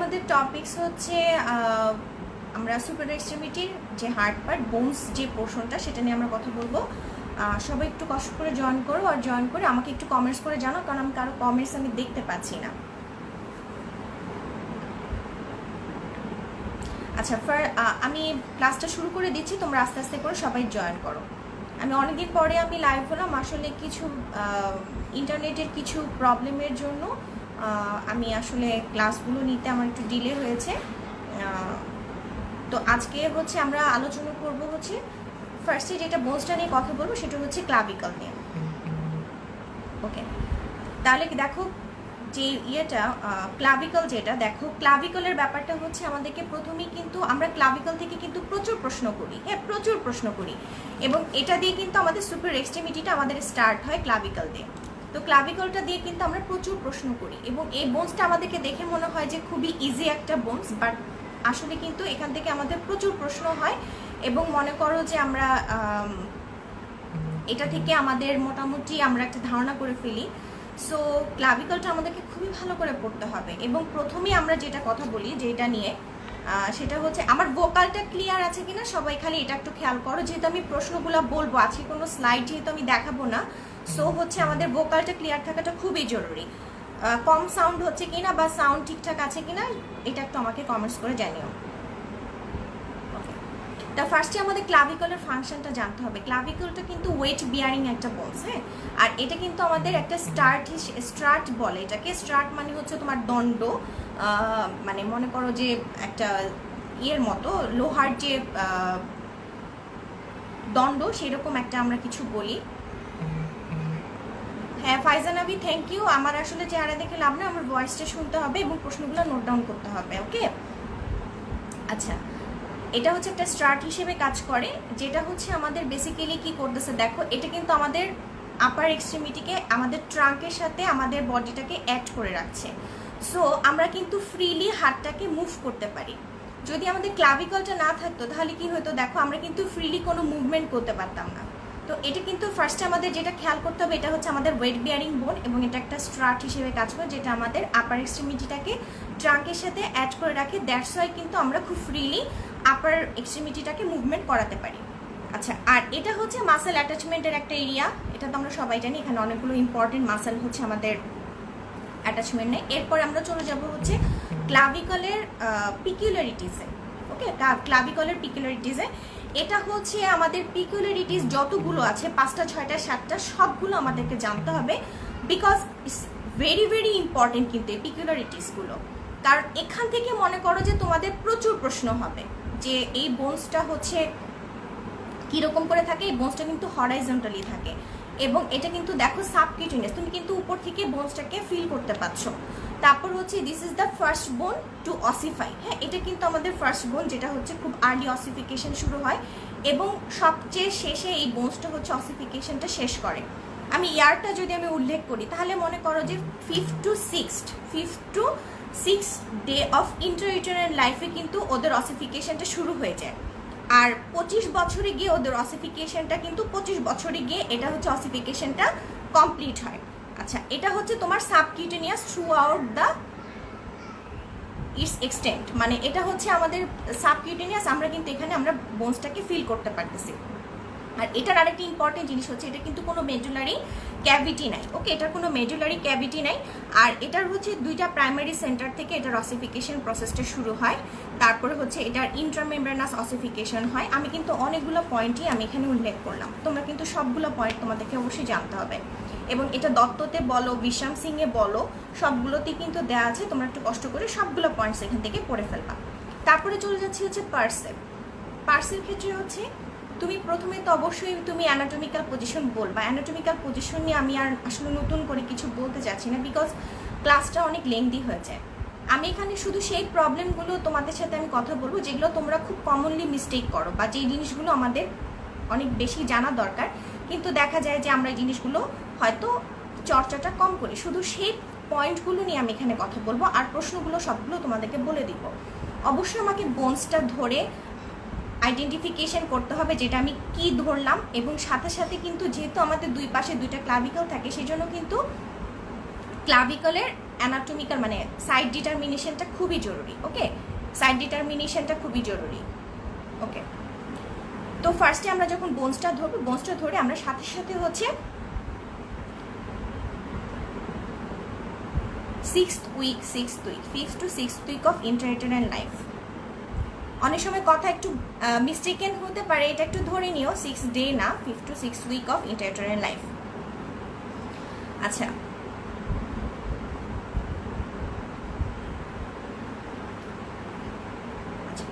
আমাদের টপিকস হচ্ছে আমরা সুপার এক্সট্রিমিটির যে হার্ড পার্ট বোনস যে পোর্শনটা সেটা নিয়ে আমরা কথা বলবো। সবাই একটু কষ্ট করে জয়েন করো, আর জয়েন করে আমাকে একটু কমেন্টস করে জানাও, কারণ আমি কারো কমেন্টস আমি দেখতে পাচ্ছি না। আচ্ছা, আমি ক্লাসটা শুরু করে দিচ্ছি, তোমরা আস্তে আস্তে করে সবাই জয়েন করো। আমি অনেকদিন পরে আমি লাইভ হলাম, আসলে কিছু ইন্টারনেটের কিছু প্রবলেমের জন্য আমি আসলে ক্লাসগুলো নিতে আমার একটু ডিলে হয়েছে। তো আজকে হচ্ছে আমরা আলোচনা করব হচ্ছে ফার্স্টে যেটা বোনসটা নিয়ে কথা বলবো সেটা হচ্ছে ক্লাভিকল নিয়ে। ওকে, তাহলে দেখো যে ইয়েটা ক্লাভিকল, যেটা দেখো ক্লাভিকলের ব্যাপারটা হচ্ছে আমাদেরকে প্রথমেই কিন্তু আমরা ক্লাভিকল থেকে কিন্তু প্রচুর প্রশ্ন করি, হ্যাঁ প্রচুর প্রশ্ন করি, এবং এটা দিয়ে কিন্তু আমাদের সুপার এক্সট্রিমিটিটা আমাদের স্টার্ট হয় ক্লাভিকল দিয়ে। তো ক্লাভিকলটা দিয়ে কিন্তু আমরা প্রচুর প্রশ্ন করি, এবং এই বোনসটা আমাদেরকে দেখে মনে হয় যে খুবই ইজি একটা বোনস, বাট আসলে কিন্তু এখান থেকে আমাদের প্রচুর প্রশ্ন হয়। এবং মনে করো যে আমরা এটা থেকে আমাদের মোটামুটি আমরা একটা ধারণা করে ফেলি। সো ক্লাভিকলটা আমাদেরকে খুবই ভালো করে পড়তে হবে। এবং প্রথমেই আমরা যেটা কথা বলি যেটা নিয়ে, সেটা হচ্ছে আমার ভোকালটা ক্লিয়ার আছে কিনা সবাই খালি এটা একটু খেয়াল করো, যেহেতু আমি প্রশ্নগুলো বলবো, আজকে কোনো স্লাইড যেহেতু আমি দেখাবো না, সো হচ্ছে আমাদের ভোকালটা ক্লিয়ার থাকাটা খুবই জরুরি। কম সাউন্ড হচ্ছে কিনা বা সাউন্ড ঠিকঠাক আছে কিনা এটা একটু আমাকে কমেন্টস করে জানিও। তা ফার্স্টে আমাদের ক্লাভিকলের ফাংশনটা জানতে হবে। ক্লাভিকলটা কিন্তু ওয়েট বিয়ারিং একটা বোনস, হ্যাঁ, আর এটা কিন্তু আমাদের একটা স্ট্রাট বলে এটাকে। স্ট্রাট মানে হচ্ছে তোমার দণ্ড, মানে মনে করো যে একটা ইয়ের মতো লোহার যে দণ্ড, সেরকম একটা আমরা কিছু বলি। হ্যাঁ ফাইজানাবি, থ্যাংক ইউ। আমার আসলে চেহারা দেখে লাভ না, আমার ভয়েসটা শুনতে হবে এবং প্রশ্নগুলো নোট ডাউন করতে হবে। ওকে, আচ্ছা, এটা হচ্ছে একটা স্ট্রাট হিসেবে কাজ করে, যেটা হচ্ছে আমাদের বেসিক্যালি কি করতেছে দেখো, এটা কিন্তু আমাদের আপার এক্সট্রিমিটিকে আমাদের ট্রাঙ্কের সাথে আমাদের বডিটাকে অ্যাড করে রাখছে। সো আমরা কিন্তু ফ্রিলি হাতটাকে মুভ করতে পারি। যদি আমাদের ক্লাভিকলটা না থাকতো তাহলে কি হতো দেখো, আমরা কিন্তু ফ্রিলি কোনো মুভমেন্ট করতে পারতাম না। তো এটা কিন্তু ফার্স্টে আমাদের যেটা খেয়াল করতে হবে, এটা হচ্ছে আমাদের ওয়েট বিয়ারিং বোন, এবং এটা একটা স্ট্রাট হিসেবে কাজ করে, যেটা আমাদের আপার এক্সট্রিমিটিটাকে ট্রাঙ্কের সাথে অ্যাড করে রাখে। দ্যাটস ওয়াই কিন্তু আমরা খুব ফ্রিলি আপার এক্সট্রিমিটিটাকে মুভমেন্ট করাতে পারি। আচ্ছা, আর এটা হচ্ছে মাসেল অ্যাটাচমেন্টের একটা এরিয়া, এটা তো আমরা সবাই জানি। এখানে অনেকগুলো ইম্পর্টেন্ট মাসেল হচ্ছে আমাদের অ্যাটাচমেন্ট নেই। এরপর আমরা চলে যাব হচ্ছে ক্লাভিকলের পিকুলারিটিসে। ওকে, ক্লাভিকলের পিকুলারিটিসে এটা হচ্ছে আমাদের পিকুলারিটিস যতগুলো আছে 5টা 6টা 7টা সবগুলো আমাদেরকে জানতে হবে, because it's very very important কিন্তু এই পিকুলারিটিসগুলো। কারণ এখান থেকে মনে করো যে তোমাদের প্রচুর প্রশ্ন হবে যে এই বোনসটা হচ্ছে কীরকম করে থাকে। এই বোনসটা কিন্তু হরাইজন্টালি থাকে, এবং এটা কিন্তু দেখো সাবকিউটেনিয়াস, তুমি কিন্তু উপর থেকে বোনসটাকে ফিল করতে পারছো। তারপর হচ্ছে দিস ইজ দ্য ফার্স্ট বোন টু অসিফাই, হ্যাঁ এটা কিন্তু আমাদের ফার্স্ট বোন, যেটা হচ্ছে খুব আর্লি অসিফিকেশন শুরু হয়, এবং সবচেয়ে শেষে এই বোনসটা হচ্ছে অসিফিকেশনটা শেষ করে। আমি ইয়ারটা যদি আমি উল্লেখ করি তাহলে মনে করো যে 5th to 6th day of ইন্টারইউটেরাইন লাইফে কিন্তু ওদের অসিফিকেশনটা শুরু হয়ে যায়। আর 25 বছরে গিয়ে ওদের অসিফিকেশনটা কিন্তু 25 বছরে গিয়ে এটা হচ্ছে অসিফিকেশনটা কমপ্লিট হয়। আচ্ছা, এটা হচ্ছে তোমার subcutaneous through out the it's extent, মানে এটা হচ্ছে আমাদের সাবকিউটেনিয়াস, আমরা কিন্তু এখানে আমরা বোনসটাকে ফিল করতে পারতেছি। আর এটার আরেকটি ইম্পর্টেন্ট জিনিস হচ্ছে এটা কিন্তু কোনো মেডুলারি ক্যাভিটি নাই। ওকে, এটার কোনো মেডুলারি ক্যাভিটি নাই। আর এটার হচ্ছে 2টা প্রাইমারি সেন্টার থেকে এটার অসিফিকেশন প্রসেসটা শুরু হয়। তারপরে হচ্ছে এটার ইন্ট্রামেমব্রেনাস অসিফিকেশন হয়। আমি কিন্তু অনেকগুলো পয়েন্টই আমি এখানে উল্লেখ করলাম, তোমরা কিন্তু সবগুলো পয়েন্ট তোমাদেরকে অবশ্যই জানতে হবে। এবং এটা দত্ততে বলো, বিশাম সিংয়ে বলো, সবগুলোতেই কিন্তু দেওয়া আছে, তোমরা একটু কষ্ট করে সবগুলো পয়েন্টস এখান থেকে পড়ে ফেলবা। তারপরে চলে যাচ্ছি হচ্ছে পার্সের ক্ষেত্রে হচ্ছে তুমি প্রথমে তো অবশ্যই তুমি অ্যানাটমিক্যাল পজিশন বলবা। অ্যানাটমিক্যাল পজিশন নিয়ে আমি আর আসলে নতুন করে কিছু বলতে চাচ্ছি না, বিকজ ক্লাসটা অনেক লেংদি হয়ে যায়। আমি এখানে শুধু সেই প্রবলেমগুলো তোমাদের সাথে আমি কথা বলবো যেগুলো তোমরা খুব কমনলি মিস্টেক করো, বা যেই জিনিসগুলো আমাদের অনেক বেশি জানা দরকার, কিন্তু দেখা যায় যে আমরা এই জিনিসগুলো হয়তো চর্চাটা কম করি। শুধু সেই পয়েন্টগুলো নিয়ে আমি এখানে কথা বলবো, আর প্রশ্নগুলো সবগুলো তোমাদেরকে বলে দিব। অবশ্যই আমাকে বোনসটা ধরে আইডেন্টিফিকেশন করতে হবে যেটা আমি কি ধরলাম, এবং সাথে সাথে কিন্তু যেহেতু আমাদের দুই পাশে 2টা ক্লাভিকল থাকে, সেই জন্য কিন্তু ক্লাভিকলের অ্যানাটমিক্যাল মানে সাইড ডিটারমিনেশনটা খুবই জরুরি। ওকে, সাইড ডিটারমিনেশনটা খুবই জরুরি। ওকে, তো ফার্স্টে আমরা যখন বোনসটা ধরবো, বোনসটা ধরে আমরা সাথে সাথে হচ্ছে 6th week 5th to 6th week of intrauterine life. অনেক সময় কথা একটু মিস্টেকেন হতে পারে, এটা একটু ধরে নিও 6 ডে না, 5th to 6th week of intrauterine life. আচ্ছা,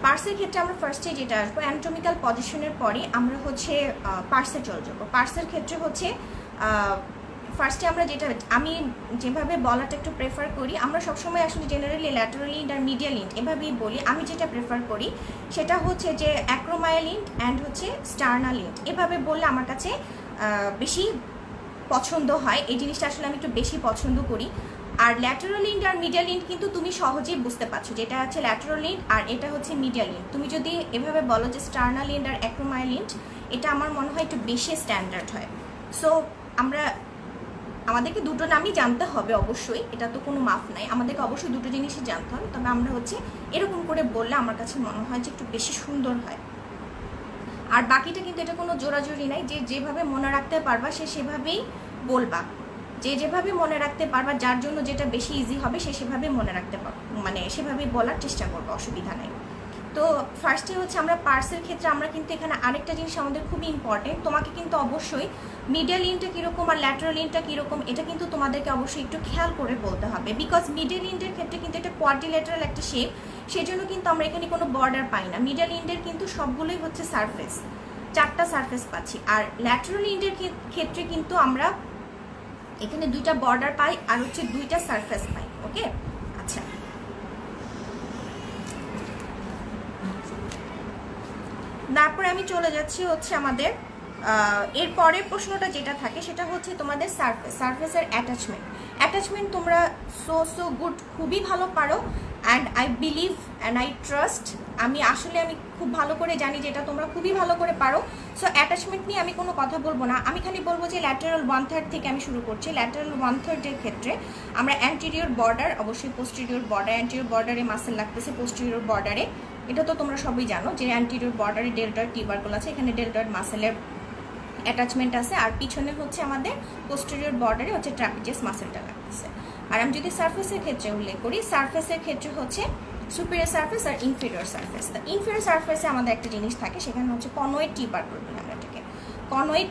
পার্সের ক্ষেত্রে আমরা ফার্স্টে যেটা আসবো অ্যানাটমিক্যাল পজিশনের পরে আমরা হচ্ছে পার্সে চলে যাবো। পার্সের ক্ষেত্রে হচ্ছে ফার্স্টে আমরা যেটা, আমি যেভাবে বলাটা একটু প্রেফার করি, আমরা সবসময় আসলে জেনারেলি ল্যাটারাল ইন্ড আর মিডিয়াল ইন্ড এভাবেই বলি। আমি যেটা প্রেফার করি সেটা হচ্ছে যে অ্যাক্রোমায়াল ইন্ড অ্যান্ড হচ্ছে স্টার্নাল ইন্ড, এভাবে বললে আমার কাছে বেশি পছন্দ হয়। এই জিনিসটা আসলে আমি একটু বেশি পছন্দ করি। আর ল্যাটারাল ইন্ড আর মিডিয়াল ইন্ড কিন্তু তুমি সহজেই বুঝতে পারছো, যেটা হচ্ছে ল্যাটারাল ইন্ড আর এটা হচ্ছে মিডিয়াল ইন্ড। তুমি যদি এভাবে বলো যে স্টার্নাল ইন্ড আর অ্যাক্রোমায়াল ইন্ড, এটা আমার মনে হয় একটু বেশি স্ট্যান্ডার্ড হয়। সো আমাদেরকে দুটো নামই জানতে হবে অবশ্যই, এটা তো কোনো মাফ নাই, আমাদেরকে অবশ্যই দুটো জিনিসই জানতে হবে। তবে আমরা হচ্ছে এরকম করে বললে আমার কাছে মনে হয় যে একটু বেশি সুন্দর হয়। আর বাকিটা কিন্তু এটা কোনো জোরাজোরি নাই, যে যেভাবে মনে রাখতে পারবা সে সেভাবেই বলবা, যে যেভাবে মনে রাখতে পারবা, যার জন্য যেটা বেশি ইজি হবে সে সেভাবে মনে রাখতে পারবো, মানে সেভাবে বলার চেষ্টা করবো, অসুবিধা নাই। তো ফার্স্টে হচ্ছে আমরা পার্সের ক্ষেত্রে আমরা কিন্তু এখানে আরেকটা জিনিস আমাদের খুবই ইম্পর্টেন্ট, তোমাকে কিন্তু অবশ্যই মিডিয়াল ইন্ডটা কীরকম আর ল্যাটারাল ইন্ডটা কীরকম এটা কিন্তু তোমাদেরকে অবশ্যই একটু খেয়াল করে বলতে হবে। বিকজ মিডিয়াল ইন্ডের ক্ষেত্রে কিন্তু এটা কোয়াড্রিল্যাটারাল একটা শেপ, সেজন্য কিন্তু আমরা এখানে কোনো বর্ডার পাই না। মিডিয়াল ইন্ডের কিন্তু সবগুলোই হচ্ছে সারফেস, 4টা সারফেস পাচ্ছি। আর ল্যাটারাল ইন্ডের ক্ষেত্রে কিন্তু আমরা এখানে 2টা বর্ডার পাই আর হচ্ছে 2টা সারফেস পাই। ওকে, আচ্ছা, তারপরে আমি চলে যাচ্ছি হচ্ছে আমাদের এর পরের প্রশ্নটা যেটা থাকে সেটা হচ্ছে তোমাদের সারফেসের অ্যাটাচমেন্ট তোমরা সো গুড, খুবই ভালো পারো। And I believe and I trust, আমি খুব ভালো করে জানি যে এটা তোমরা খুবই ভালো করে পারো। সো অ্যাটাচমেন্ট নিয়ে আমি কোনো কথা বলবো না, আমি খালি বলবো যে ল্যাটারাল 1/3 থেকে আমি শুরু করছি। ল্যাটারাল 1/3 এর ক্ষেত্রে আমরা অ্যান্টেরিয়র বর্ডার, অবশ্যই পোস্টেরিয়র বর্ডার, অ্যান্টেরিয়র বর্ডারে মাসেল লাগতেছে, পোস্টেরিয়র বর্ডারে, এটা তো তোমরা সবই জানো যে অ্যান্টেরিয়র বর্ডারে ডেল্টয়েড টিউবারকুল আছে, এখানে ডেল্টয়েড মাসেলের অ্যাটাচমেন্ট আছে। আর পিছনে হচ্ছে আমাদের পোস্টেরিয়র বর্ডারে হচ্ছে ট্রাপিজিয়াস মাসেলটা লাগতেছে। আর আমি যদি সারফেসের ক্ষেত্রে উল্লেখ করি, সারফেসের ক্ষেত্রে হচ্ছে সুপিরিয়র সারফেস আর ইনফিরিয়র সারফেস। তো ইনফিরিয়র সারফেসে আমাদের একটা জিনিস থাকে, সেখানে হচ্ছে কনয়েড টিউবারকুল বলি আমরা এটাকে, কনয়েড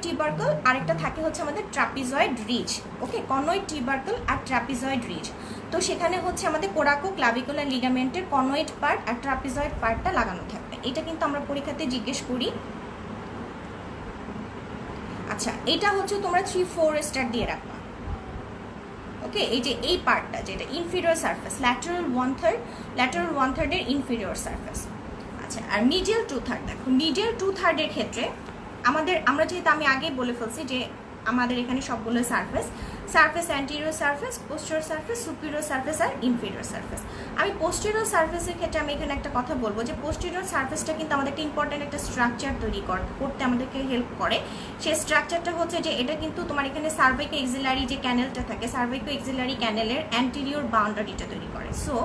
টিউবারকুল। আরেকটা থাকে হচ্ছে আমাদের ট্রাপিজয়েড রিজ। ওকে, কনয়েড টিউবারকুল আর ট্রাপিজয়েড রিজ। তো সেখানে হচ্ছে আমাদের কোরাকো ক্লাভিকুলার লিগামেন্টের কনয়েড পার্ট আর ট্রাপিজয়েড পার্টটা লাগানো থাকবে। এটা কিন্তু আমরা পরীক্ষাতে জিজ্ঞেস করি। আচ্ছা, এটা হচ্ছে তোমরা 3-4 স্টার দিয়ে রাখবা। ওকে, এই যে এই পার্টটা যেটা ইনফিরিয়র সারফেস, ল্যাটারাল 1/3 এর ইনফিরিয়র সারফেস। আচ্ছা, আর মিডিয়াল 2/3, দেখো মিডিয়াল 2/3 এর ক্ষেত্রে আমরা যেহেতু আমি আগেই বলে ফেলছি যে আমাদের এখানে সবগুলো surface anterior surface, posterior surface, superior surface আর ইনফিরিয়র সারফেস। আমি পোস্টেরিয়র সারফেসের ক্ষেত্রে আমি এখানে একটা কথা বলবো যে পোস্টেরিয়র সারফেসটা কিন্তু আমাদের একটা ইম্পর্টেন্ট একটা স্ট্রাকচার তৈরি করতে আমাদেরকে হেল্প করে। সেই স্ট্রাকচারটা হচ্ছে যে এটা কিন্তু তোমার এখানে সার্ভাইকো এক্সিলারি যে ক্যানেলটা থাকে, সার্ভাইকো এক্সিলারি ক্যানেলের অ্যান্টেরিয়র বাউন্ডারিটা তৈরি করে। সো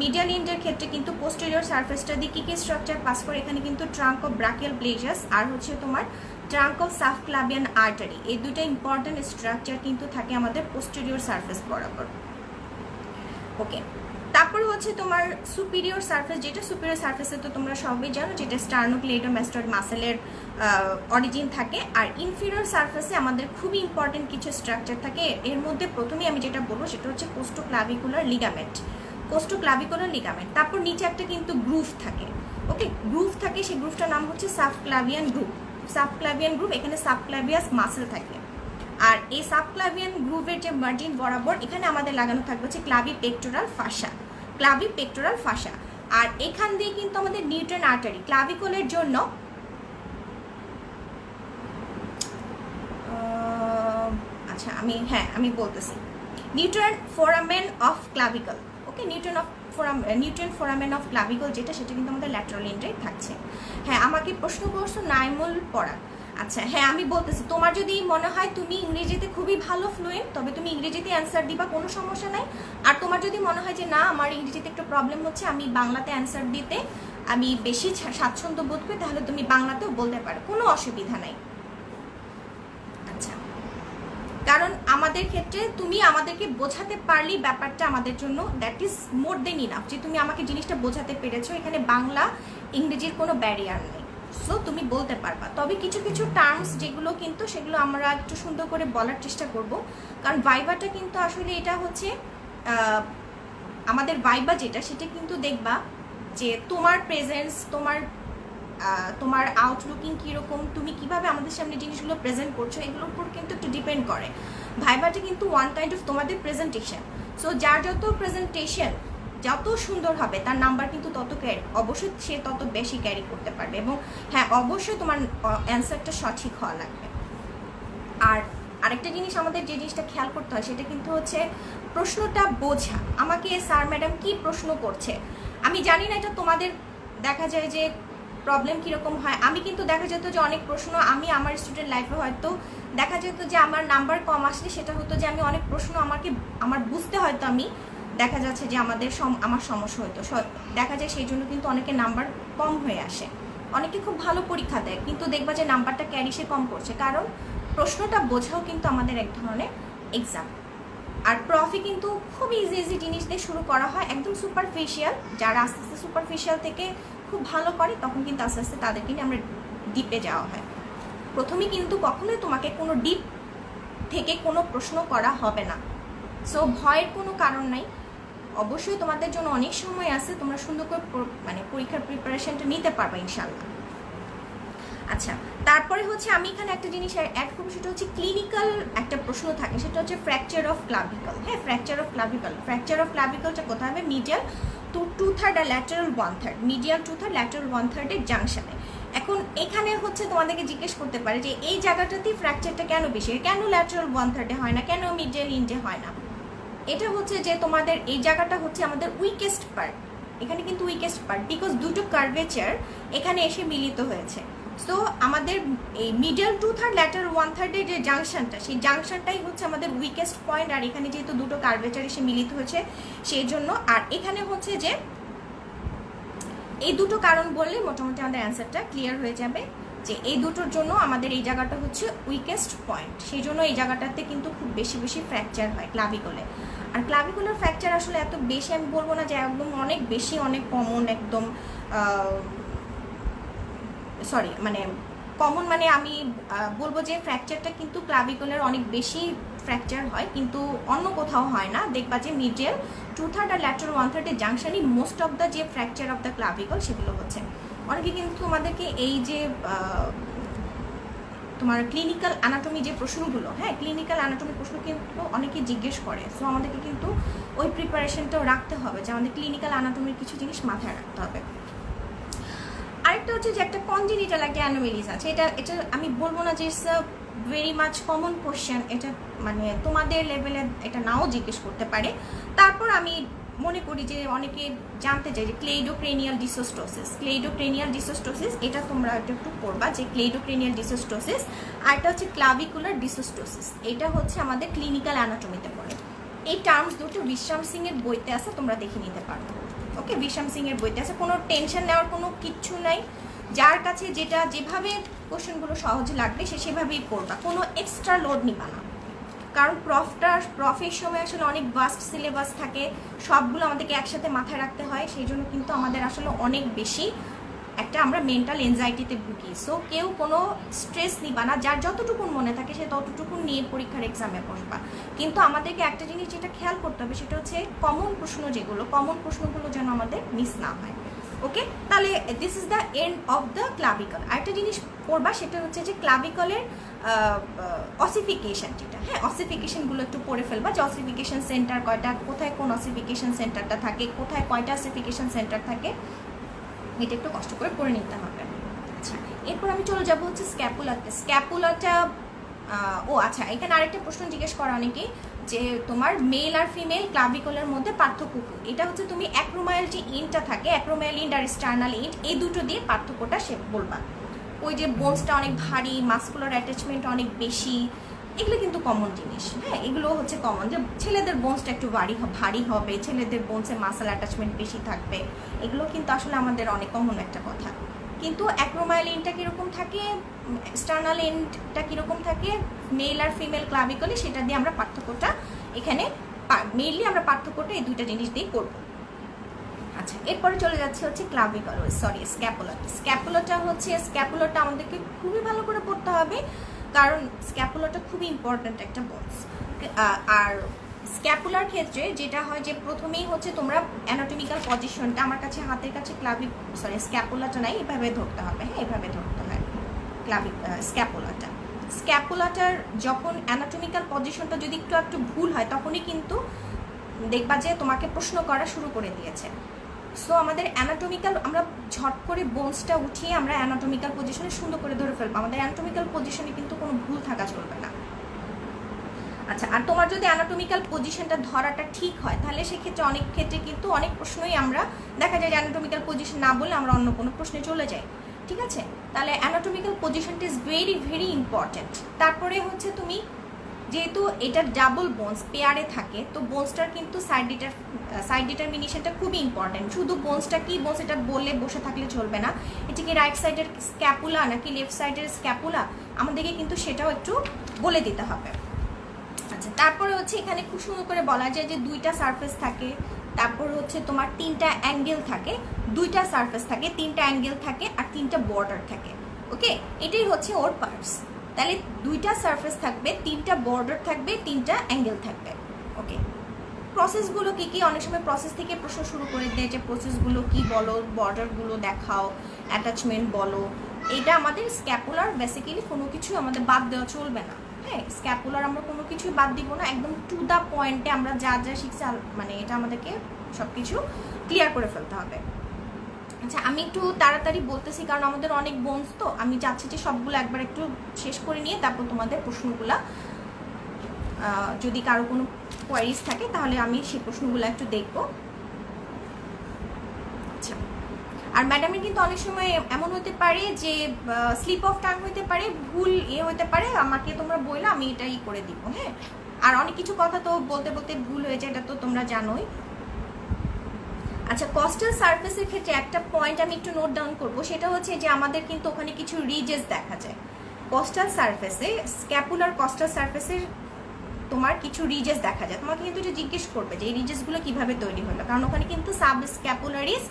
মিডিয়াল ইন্ডের ক্ষেত্রে কিন্তু পোস্টেরিয়র সারফেসটা দিয়ে কী স্ট্রাকচার পাস করে, এখানে কিন্তু ট্রাঙ্ক অফ ব্রাকিয়াল প্লেজাস আর হচ্ছে তোমার ট্রাঙ্ক অফ সাবক্লাভিয়ান আর্টারি, এই দুটো ইম্পর্টেন্ট স্ট্রাকচার কিন্তু থাকে আমাদের পোস্টেরিয়র সারফেস বরাবর। ওকে, তারপর হচ্ছে তোমার সুপিরিয়র সারফেস, যেটা সুপিরিয়র সারফেসে তো তোমরা সবই জানো যেটা স্টার্নোক্লেইডোমাস্টয়েড মাসেলের অরিজিন থাকে। আর ইনফিরিয়র সারফেসে আমাদের খুবই ইম্পর্টেন্ট কিছু স্ট্রাকচার থাকে। এর মধ্যে প্রথমেই আমি যেটা বলবো সেটা হচ্ছে কোস্টোক্লাভিকুলার লিগামেন্ট। তারপর নিচে একটা কিন্তু গ্রুভ থাকে। ওকে, গ্রুভ থাকে, সেই গ্রুভটার নাম হচ্ছে সাবক্লাভিয়ান গ্রুভ। এখানে সাবক্লাভিয়াস মাসেল থাকে। আর এই সাবক্লাভিয়ান গ্রুভের যে মার্জিন বরাবর এখানে আমাদের লাগানো থাকবে হচ্ছে ক্লাভি পেক্টোরাল ফাসা। আর এখান দিয়ে কিন্তু আমাদের নিউট্রান আর্টারি ক্লাভিকলের জন্য আচ্ছা আমি বলতেছি nutrient foramen of clavicle. Okay, nutrient foramen of clavicle যেটা, সেটা কিন্তু আমাদের ল্যাটারাল ইন্ডে থাকছে। হ্যাঁ, আমাকে প্রশ্ন করছো নাইমুল পরাগ, আচ্ছা হ্যাঁ, আমি বলতেছি, তোমার যদি মনে হয় তুমি ইংরেজিতে খুবই ভালো ফ্লুয়েন্ট, তবে তুমি ইংরেজিতে অ্যান্সার দিবা, কোনো সমস্যা নাই। আর তোমার যদি মনে হয় যে না, আমার ইংরেজিতে একটু প্রবলেম হচ্ছে, আমি বাংলাতে অ্যান্সার দিতে আমি বেশি স্বাচ্ছন্দ্য বোধ করি, তাহলে তুমি বাংলাতেও বলতে পারো, কোনো অসুবিধা নাই। আচ্ছা, কারণ আমাদের ক্ষেত্রে তুমি আমাদেরকে বোঝাতে পারলেই ব্যাপারটা আমাদের জন্য that is more then enough, যে তুমি আমাকে জিনিসটা বোঝাতে পেরেছো। এখানে বাংলা ইংরেজির কোনো ব্যারিয়ার নেই, সো তুমি বলতে পারবা। তবে কিছু কিছু টার্মস যেগুলো কিন্তু সেগুলো আমরা একটু সুন্দর করে বলার চেষ্টা করব, কারণ ভাইবাটা কিন্তু আসলে এটা হচ্ছে আমাদের ভাইবা যেটা, সেটা কিন্তু দেখবা যে তোমার প্রেজেন্স, তোমার আউটলুকিং কীরকম, তুমি কিভাবে আমাদের সামনে জিনিসগুলো প্রেজেন্ট করছো, এগুলোর উপর কিন্তু একটু ডিপেন্ড করে। ভাইবাটা কিন্তু ওয়ান কাইন্ড অফ তোমাদের প্রেজেন্টেশন। সো যার যত প্রেজেন্টেশন যত সুন্দর হবে, তার নাম্বার কিন্তু তত ক্যারি, অবশ্যই সে তত বেশি ক্যারি করতে পারবে। এবং হ্যাঁ, অবশ্যই তোমার অ্যান্সারটা সঠিক হওয়া লাগবে। আর আরেকটা জিনিস আমাদের যে জিনিসটা খেয়াল করতে হয়, সেটা কিন্তু হচ্ছে প্রশ্নটা বোঝা। আমাকে স্যার ম্যাডাম কি প্রশ্ন করছে, আমি জানি না এটা তোমাদের দেখা যায় যে প্রবলেম কীরকম হয়। আমি কিন্তু দেখা যেত যে অনেক প্রশ্ন আমি আমার স্টুডেন্ট লাইফে হয়তো দেখা যেত যে আমার নাম্বার কম আসলে সেটা হতো যে আমি অনেক প্রশ্ন আমার বুঝতে হয়তো আমি দেখা যাচ্ছে যে আমার সমস্যা হতো, দেখা যায় সেই জন্য কিন্তু অনেকে নাম্বার কম হয়ে আসে। অনেকে খুব ভালো পরীক্ষা দেয় কিন্তু দেখবা যে নাম্বারটা ক্যারি সে কম করছে, কারণ প্রশ্নটা বোঝাও কিন্তু আমাদের এক ধরনের এক্সাম। আর প্রফে কিন্তু খুব ইজি ইজি জিনিস দিয়ে শুরু করা হয়, একদম সুপারফিশিয়াল। যারা আস্তে আস্তে সুপারফিশিয়াল থেকে খুব ভালো করে, তখন কিন্তু আস্তে আস্তে তাদেরকে নিয়ে আমরা ডিপে যাওয়া হয়। প্রথমে কিন্তু কখনোই তোমাকে কোনো ডিপ থেকে কোনো প্রশ্ন করা হবে না, সো ভয়ের কোনো কারণ নাই। অবশ্যই তোমাদের জন্য অনেক সময় আছে, তোমরা সুন্দর করে মানে পরীক্ষার প্রিপারেশনটা নিতে পারবে ইনশাল্লাহ। আচ্ছা, তারপরে হচ্ছে আমি এখানে একটা জিনিস অ্যাড করবো, সেটা হচ্ছে ক্লিনিক্যাল একটা প্রশ্ন থাকে, সেটা হচ্ছে ফ্র্যাকচার অফ ক্লাভিকল। হ্যাঁ, ফ্র্যাকচার অফ ক্লাভিকলটা কোথায় হবে? মিডিয়াল 2/3 আর ল্যাটারাল 1/3, মিডিয়াল 2/3 ল্যাটারাল 1/3 এর জাংশনে। এখন এখানে হচ্ছে তোমাদেরকে জিজ্ঞেস করতে পারে যে এই জায়গাটাতেই ফ্র্যাকচারটা কেন বেশি, কেন ল্যাটারাল 1/3 হয় না, কেন মিডিয়াল ইঞ্জে হয় না? এটা হচ্ছে যে তোমাদের এই জায়গাটা হচ্ছে আমাদের উইকেস্ট পার্ট, এখানে কিন্তু উইকেস্ট পার্ট, বিকজ দুটো কার্ভেচার এখানে এসে মিলিত হয়েছে। সো আমাদের এই মিডল 2/3 ল্যাটারাল 1/3 এর যে জাংশনটা, সেই জাংশনটাই হচ্ছে আমাদের উইকেস্ট পয়েন্ট। আর এখানে যেহেতু দুটো কার্ভেচার এসে মিলিত হয়েছে সেই জন্য, আর এখানে হচ্ছে যে এই দুটো কারণ বললে মোটামুটি আমাদের অ্যান্সারটা ক্লিয়ার হয়ে যাবে, যে এই দুটোর জন্য আমাদের এই জায়গাটা হচ্ছে উইকেস্ট পয়েন্ট, সেই জন্য এই জায়গাটাতে কিন্তু খুব বেশি বেশি ফ্র্যাকচার হয় ক্লাভিকলে। আর ক্লাভিকুলার ফ্র্যাকচার আসলে এত বেশি আমি বলবো না যে একদম অনেক বেশি, অনেক কমন, একদম সরি মানে কমন, মানে আমি বলবো যে ফ্র্যাকচারটা কিন্তু ক্লাভিকুলার অনেক বেশি ফ্র্যাকচার হয়, কিন্তু অন্য কোথাও হয় না। দেখবা যে মিডিয়াল 2/3 আর ল্যাটারাল 1/3 এর জাংশনই মোস্ট অফ দ্য যে ফ্র্যাকচার অফ দ্য ক্লাভিকল সেগুলো হচ্ছে। অনেকে কিন্তু আমাদেরকে এই যে তোমার ক্লিনিক্যাল অ্যানাটমি যে প্রশ্নগুলো, হ্যাঁ ক্লিনিক্যাল অ্যানাটমি প্রশ্ন কিন্তু অনেকে জিজ্ঞেস করে, সো আমাদেরকে কিন্তু ওই প্রিপারেশনটাও রাখতে হবে যে আমাদের ক্লিনিক্যাল অ্যানাটমির কিছু জিনিস মাথায় রাখতে হবে। আরেকটা হচ্ছে যে একটা কনজেনিটাল একটা অ্যানোমেলিস আছে, এটা আমি বলবো না যে it's a very much common question, এটা মানে তোমাদের লেভেলে এটা নাও জিজ্ঞেস করতে পারে। তারপর আমি মনে করি যে অনেকে জানতে চাই যে ক্লেইডোক্রেনিয়াল ডিসোস্টোসিস, এটা তোমরা একটু পড়বা যে ক্লেইডোক্রেনিয়াল ডিসোস্টোসিস, আর এটা হচ্ছে ক্লাভিকুলার ডিসোস্টোসিস, এটা হচ্ছে আমাদের ক্লিনিক্যাল অ্যানাটমিতে পড়ে। এই টার্মস দুটো বিশ্রাম সিং এর বইতে আছে, তোমরা দেখে নিতে পারো। ওকে, বিশ্রাম সিং এর বইতে আছে, কোনো টেনশন নেওয়ার কোনো কিচ্ছু নাই। যার কাছে যেটা যেভাবে কোশ্চেনগুলো সহজ লাগবে সে সেভাবেই পড়বা, কোনো এক্সট্রা লোড নিবা না, কারণ প্রফের সময় আসলে অনেক ভাস্ট সিলেবাস থাকে, সবগুলো আমাদেরকে একসাথে মাথায় রাখতে হয়, সেই জন্য কিন্তু আমাদের আসলে অনেক বেশি একটা আমরা মেন্টাল এনজাইটিতে ভুগি। সো কেউ কোনো স্ট্রেস নিবা না, যার যতটুকু মনে থাকে সে ততটুকু নিয়ে পরীক্ষার এক্সামে বসবা। কিন্তু আমাদেরকে একটা জিনিস যেটা খেয়াল করতে হবে সেটা হচ্ছে কমন প্রশ্নগুলো যেন আমাদের মিস না হয়। ওকে, তাহলে this is the end of the clavicle. আরেকটা জিনিস পড়বা সেটা হচ্ছে যে ক্লাভিকলের অসিফিকেশন, যেটা হ্যাঁ অসিফিকেশনগুলো একটু পড়ে ফেলবা, যে অসিফিকেশন সেন্টার কয়টা, কোথায় কোন অসিফিকেশন সেন্টারটা থাকে, কোথায় কয়টা অসিফিকেশন সেন্টার থাকে, এটা একটু কষ্ট করে পড়ে নিতে হবে। আচ্ছা, এরপর আমি চলে যাবো হচ্ছে স্ক্যাপুলাটা। ও আচ্ছা, এখানে আরেকটা প্রশ্ন জিজ্ঞেস করা অনেকেই যে তোমার মেল আর ফিমেল ক্লাভিকলের মধ্যে পার্থক্য কি? এটা হচ্ছে তুমি অ্যাক্রোমায়াল যে ইনটা থাকে, অ্যাক্রোমায়াল ইন্ড আর স্টার্নাল ইন্ড, এই দুটো দিয়ে পার্থক্যটা সে বলবা। ওই যে বোনসটা অনেক ভারী, মাসকুলার অ্যাটাচমেন্ট অনেক বেশি, এগুলো কিন্তু কমন জিনিস। হ্যাঁ, এগুলো হচ্ছে কমন, যে ছেলেদের বোনসটা একটু ভারী হবে, ছেলেদের বোনসে মাসেল অ্যাটাচমেন্ট বেশি থাকবে, এগুলো কিন্তু আসলে আমাদের অনেক কমন একটা কথা। কিন্তু অ্যাক্রোমাইল এন্ডটা কীরকম থাকে, স্টার্নাল এন্ডটা কীরকম থাকে, মেল আর ফিমেল ক্লাভিকলে, সেটা দিয়ে আমরা পার্থক্যটা এখানে মেইনলি আমরা পার্থক্যটা এই দুইটা জিনিস দিয়ে করব। আচ্ছা, এরপরে চলে যাচ্ছে হচ্ছে ক্লাভিকল, সরি স্ক্যাপুলাটা। স্ক্যাপুলাটা আমাদেরকে খুবই ভালো করে পড়তে হবে, কারণ স্ক্যাপুলাটা খুবই ইম্পর্ট্যান্ট একটা বোনস। আর স্ক্যাপুলার ক্ষেত্রে যেটা হয় যে প্রথমেই হচ্ছে তোমরা অ্যানাটমিক্যাল পজিশনটা, আমার কাছে হাতের কাছে স্ক্যাপুলাটা নাই, এভাবে ধরতে হবে। হ্যাঁ, এভাবে ধরতে হয় স্ক্যাপুলাটার যখন অ্যানাটমিক্যাল পজিশনটা যদি একটু ভুল হয়, তখনই কিন্তু দেখবা যে তোমাকে প্রশ্ন করা শুরু করে দিয়েছে। সো আমাদের অ্যানাটমিক্যাল, আমরা ঝট করে বোনসটা উঠিয়ে আমরা অ্যানাটমিক্যাল পজিশনে সুন্দর করে ধরে ফেলবো। আমাদের অ্যানাটমিক্যাল পজিশনে কিন্তু কোনো ভুল থাকা চলবে না। আচ্ছা, আর তোমার যদি অ্যানাটমিক্যাল পজিশনটা ধরাটা ঠিক হয়, তাহলে সেক্ষেত্রে অনেক ক্ষেত্রে কিন্তু অনেক প্রশ্নই আমরা দেখা যায় যে অ্যানাটমিক্যাল পজিশন না বলে আমরা অন্য কোনো প্রশ্নে চলে যাই। ঠিক আছে, তাহলে অ্যানাটমিক্যাল পজিশনটা ইজ ভেরি ভেরি ইম্পর্ট্যান্ট। তারপরে হচ্ছে তুমি যেহেতু এটা ডাবল বোনস পেয়ারে থাকে, তো বোনসটার কিন্তু সাইড ডিটারমিনেশনটা খুবই ইম্পর্ট্যান্ট। শুধু বোনসটা কি বোনস এটা বললে বসে থাকলে চলবে না, এটা কি রাইট সাইডের স্ক্যাপুলা নাকি লেফট সাইডের স্ক্যাপুলা, আমাদেরকে কিন্তু সেটাও একটু বলে দিতে হবে। আচ্ছা, তারপরে হচ্ছে এখানে খুব সুন্দর করে বলা যায় যে দুইটা সারফেস থাকে, তারপর হচ্ছে তোমার তিনটা অ্যাঙ্গেল থাকে, দুইটা সারফেস থাকে, তিনটা অ্যাঙ্গেল থাকে, আর তিনটা বর্ডার থাকে। ওকে, এটাই হচ্ছে ওর পার্টস। তাহলে দুইটা সারফেস থাকবে, তিনটা বর্ডার থাকবে, তিনটা অ্যাঙ্গেল থাকবে। ওকে, প্রসেসগুলো কি কি, অনেক সময় প্রসেস থেকে প্রশ্ন শুরু করে দেয় যে প্রসেসগুলো কি বলো, বর্ডারগুলো দেখাও, অ্যাটাচমেন্ট বলো। এটা আমাদের স্ক্যাপুলার বেসিক্যালি কোনো কিছু আমাদের বাদ দেওয়া চলবে না। হ্যাঁ, স্ক্যাপুলার আমরা কোনো কিছুই বাদ দিব না, একদম টু দ্য পয়েন্টে আমরা যা যা শিখছি মানে এটা আমাদেরকে সব কিছু ক্লিয়ার করে ফেলতে হবে। আচ্ছা, আমি একটু তাড়াতাড়ি বলতেছি কারণ আমাদের অনেক বোনস, তো আমি চাচ্ছি যে সবগুলো একবার একটু শেষ করে নিয়ে তারপর তোমাদের প্রশ্নগুলা, যদি কারো কোনো কোয়ারিজ থাকে তাহলে আমি সেই প্রশ্নগুলো একটু দেখব। আচ্ছা, আর ম্যাডামের কিন্তু অনেক সময় এমন হতে পারে যে স্লিপ অফ টাং হতে পারে, ভুল হতে পারে, আমাকে তোমরা বললে আমি এটাই করে দিব। হ্যাঁ, আর অনেক কিছু কথা তো বলতে বলতে ভুল হয়ে যায়, এটা তো তোমরা জানোই। আচ্ছা, কস্টাল সারফেসের ক্ষেত্রে একটা পয়েন্ট আমি একটু নোট ডাউন করব, সেটা হচ্ছে যে আমাদের কিন্তু ওখানে কিছু রিজেস দেখা যায় কস্টাল সারফেসে, স্ক্যাপুলার কস্টাল সারফেসের তোমার কিছু রিজেস দেখা যায়। তোমাকে কিন্তু এটা জিজ্ঞেস করবে যে এই রিজেসগুলো কিভাবে তৈরি হলো, কারণ ওখানে কিন্তু সাবস্ক্যাপুলারিস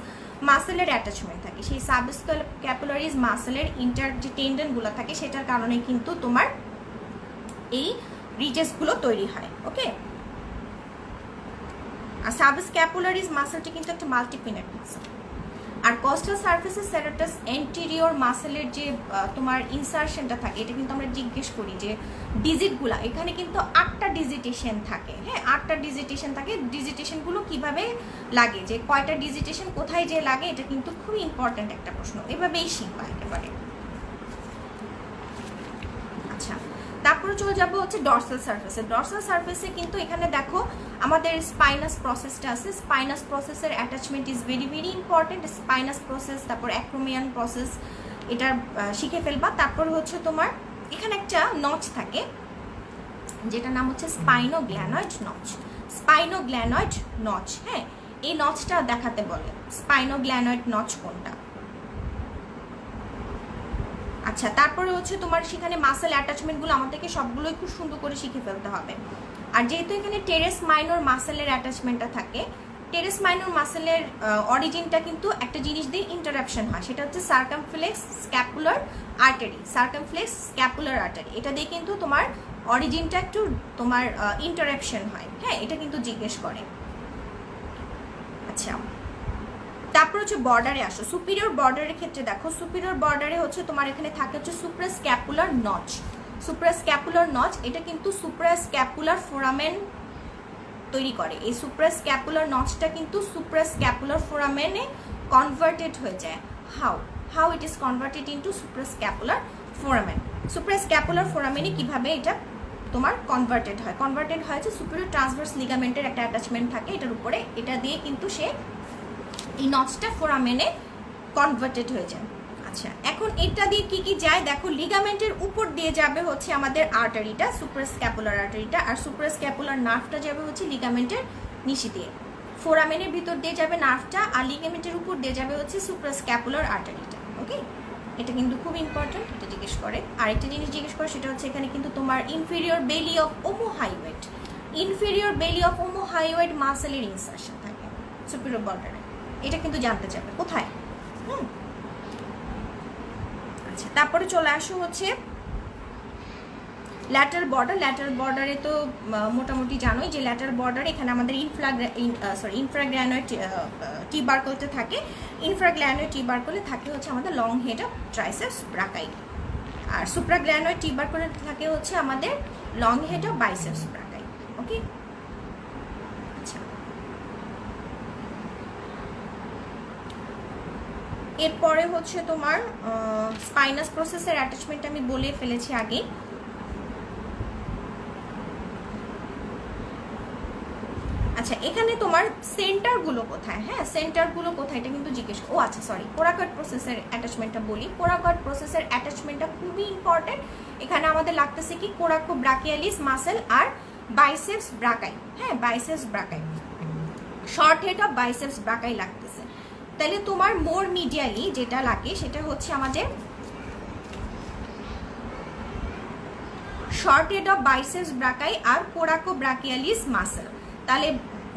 মাসেলের অ্যাটাচমেন্ট থাকে। সেই সাবস্ক্যাপুলারিস মাসেলের ইন্টার যে টেন্ডনগুলো থাকে সেটার কারণে কিন্তু তোমার এই রিজেসগুলো তৈরি হয়। ওকে, আর সাবস্ক্যাপুলারিস মাসেলটি কিন্তু একটা মাল্টিপিনেট মাসেল। আর কস্টাল সারফেসের সেরাটাস এন্টেরিয়র মাসেলের যে তোমার ইনসারশনটা থাকে, এটা কিন্তু আমরা জিজ্ঞেস করি যে ডিজিটগুলো, এখানে কিন্তু 8টা ডিজিটেশন থাকে। হ্যাঁ, 8টা ডিজিটেশন থাকে, ডিজিটেশনগুলো কিভাবে লাগে, যে কয়টা ডিজিটেশন কোথায় যে লাগে, এটা কিন্তু খুবই ইম্পর্ট্যান্ট একটা প্রশ্ন, এভাবেই শিখবা একেবারে। আচ্ছা, তারপরে চলে যাবো হচ্ছে ডর্সাল সারফেসে। ডর্সাল সারফেসে কিন্তু এখানে দেখো আমাদের স্পাইনাস প্রসেসটা আছে। স্পাইনাস প্রসেসের attachment is very very important. Spinous process, তারপর অ্যাক্রোমিয়ান প্রসেস, এটা শিখে ফেলবা। তারপর হচ্ছে তোমার এখানে একটা নচ থাকে, যেটা নাম হচ্ছে স্পাইনোগ্ল্যানয়েড নচ। স্পাইনোগ্ল্যানয়েড নচ, হ্যাঁ, এই নচটা দেখাতে বলে স্পাইনোগ্ল্যানয়েড নচ কোনটা। আচ্ছা, তারপরে হচ্ছে তোমার সেখানে মাসেল অ্যাটাচমেন্টগুলো আমাদেরকে সবগুলোই খুব সুন্দর করে শিখে ফেলতে হবে। আর যেহেতু এখানে টেরেস মাইনর মাসেলের অ্যাটাচমেন্টটা থাকে, টেরেস মাইনর মাসেলের অরিজিনটা কিন্তু একটা জিনিস দিয়ে ইন্টারাপশন হয়, সেটা হচ্ছে circumflex scapular artery. Circumflex scapular artery, এটা দিয়ে কিন্তু তোমার অরিজিনটা একটু তোমার ইন্টারাপশন হয়। হ্যাঁ, এটা কিন্তু জিজ্ঞেস করে। আচ্ছা, তারপর হচ্ছে বর্ডারে আসো। সুপিরিয়র বর্ডারের ক্ষেত্রে দেখো, সুপিরিয়র বর্ডারে হচ্ছে তোমার এখানে থাকে হচ্ছে সুপ্রাস্ক্যাপুলার নচ। সুপ্রাস্ক্যাপুলার নচ, এটা কিন্তু সুপ্রাস্ক্যাপুলার ফোরামেন তৈরি করে। এই সুপ্রাস্ক্যাপুলার নচটা কিন্তু সুপ্রাস্ক্যাপুলার ফোরামেনে কনভার্টেড হয়ে যায়। How it is converted into suprascapular foramen. Suprascapular ফোরামেনে কিভাবে এটা তোমার কনভার্টেড হয় যে সুপিরিয়র ট্রান্সভার্স লিগামেন্টের একটা অ্যাটাচমেন্ট থাকে এটার উপরে, এটা দিয়ে কিন্তু সে এই নচটা ফোরামেনে কনভার্টেড হয়ে যায়। আচ্ছা, এখন এটা দিয়ে কি কি যায় দেখো। লিগামেন্টের উপর দিয়ে যাবে হচ্ছে আমাদের আর্টারিটা, সুপ্রাস্ক্যাপুলার আর্টারিটা, আর সুপ্রাস্ক্যাপুলার নার্ভটা যাবে হচ্ছে লিগামেন্টের নিচে দিয়ে। ফোরামেনের ভিতর দিয়ে যাবে নার্ভটা, আর লিগামেন্টের উপর দিয়ে যাবে হচ্ছে সুপ্রাস্ক্যাপুলার আর্টারিটা। ওকে, এটা কিন্তু খুব ইম্পর্টেন্ট, এটা জিজ্ঞেস করে। আরেকটা জিনিস জিজ্ঞেস করে, সেটা হচ্ছে এখানে কিন্তু তোমার inferior belly of omohyoid, inferior belly of omohyoid মাসেলের ইনসারশন থাকে সুপিরিয়র বর্ডারে। এটা কিন্তু জানতে চাবে কোথায়। আচ্ছা, তারপরে চলে আসো হচ্ছে ল্যাটারাল বর্ডার। ল্যাটারাল বর্ডারে তো মোটামুটি জানোই যে ল্যাটারাল বর্ডারে এখানে আমাদের ইনফ্রাগ্রানোয়েড টিউবারকলটা থাকে। ইনফ্রাগ্রানোয়েড টিউবারকলে থাকে হচ্ছে আমাদের long head of triceps brachii, আর সুপ্রাগ্রানোয়েড টিউবারকলে থাকে হচ্ছে আমাদের long head of biceps brachii. Okay, আচ্ছা, এরপরে হচ্ছে তোমার স্পাইনাস প্রসেসের অ্যাটাচমেন্ট আমি বলে ফেলেছি আগে। আচ্ছা, এখানে তোমার সেন্টারগুলো কোথায়, হ্যাঁ সেন্টারগুলো কোথায় এটা কিন্তু জিজ্ঞেস। ও আচ্ছা সরি, কোরাকয়েড প্রসেসের অ্যাটাচমেন্টটা বলি। কোরাকয়েড প্রসেসের অ্যাটাচমেন্টটা খুবই ইম্পর্টেন্ট। এখানে আমাদের লাগতেছে কি, কোরাকো ব্রাকিয়ালিস মাসেল আর বাইসেপস ব্রাকাই। হ্যাঁ, biceps ব্রাকাই, short head of biceps ব্রাকাই লাগতেছে। তাহলে তোমার মোর মিডিয়ালি যেটা লাগে সেটা হচ্ছে আমাদের short head of biceps brachii আর কোরাকো ব্রাকিয়ালিস মাসেল। তাহলে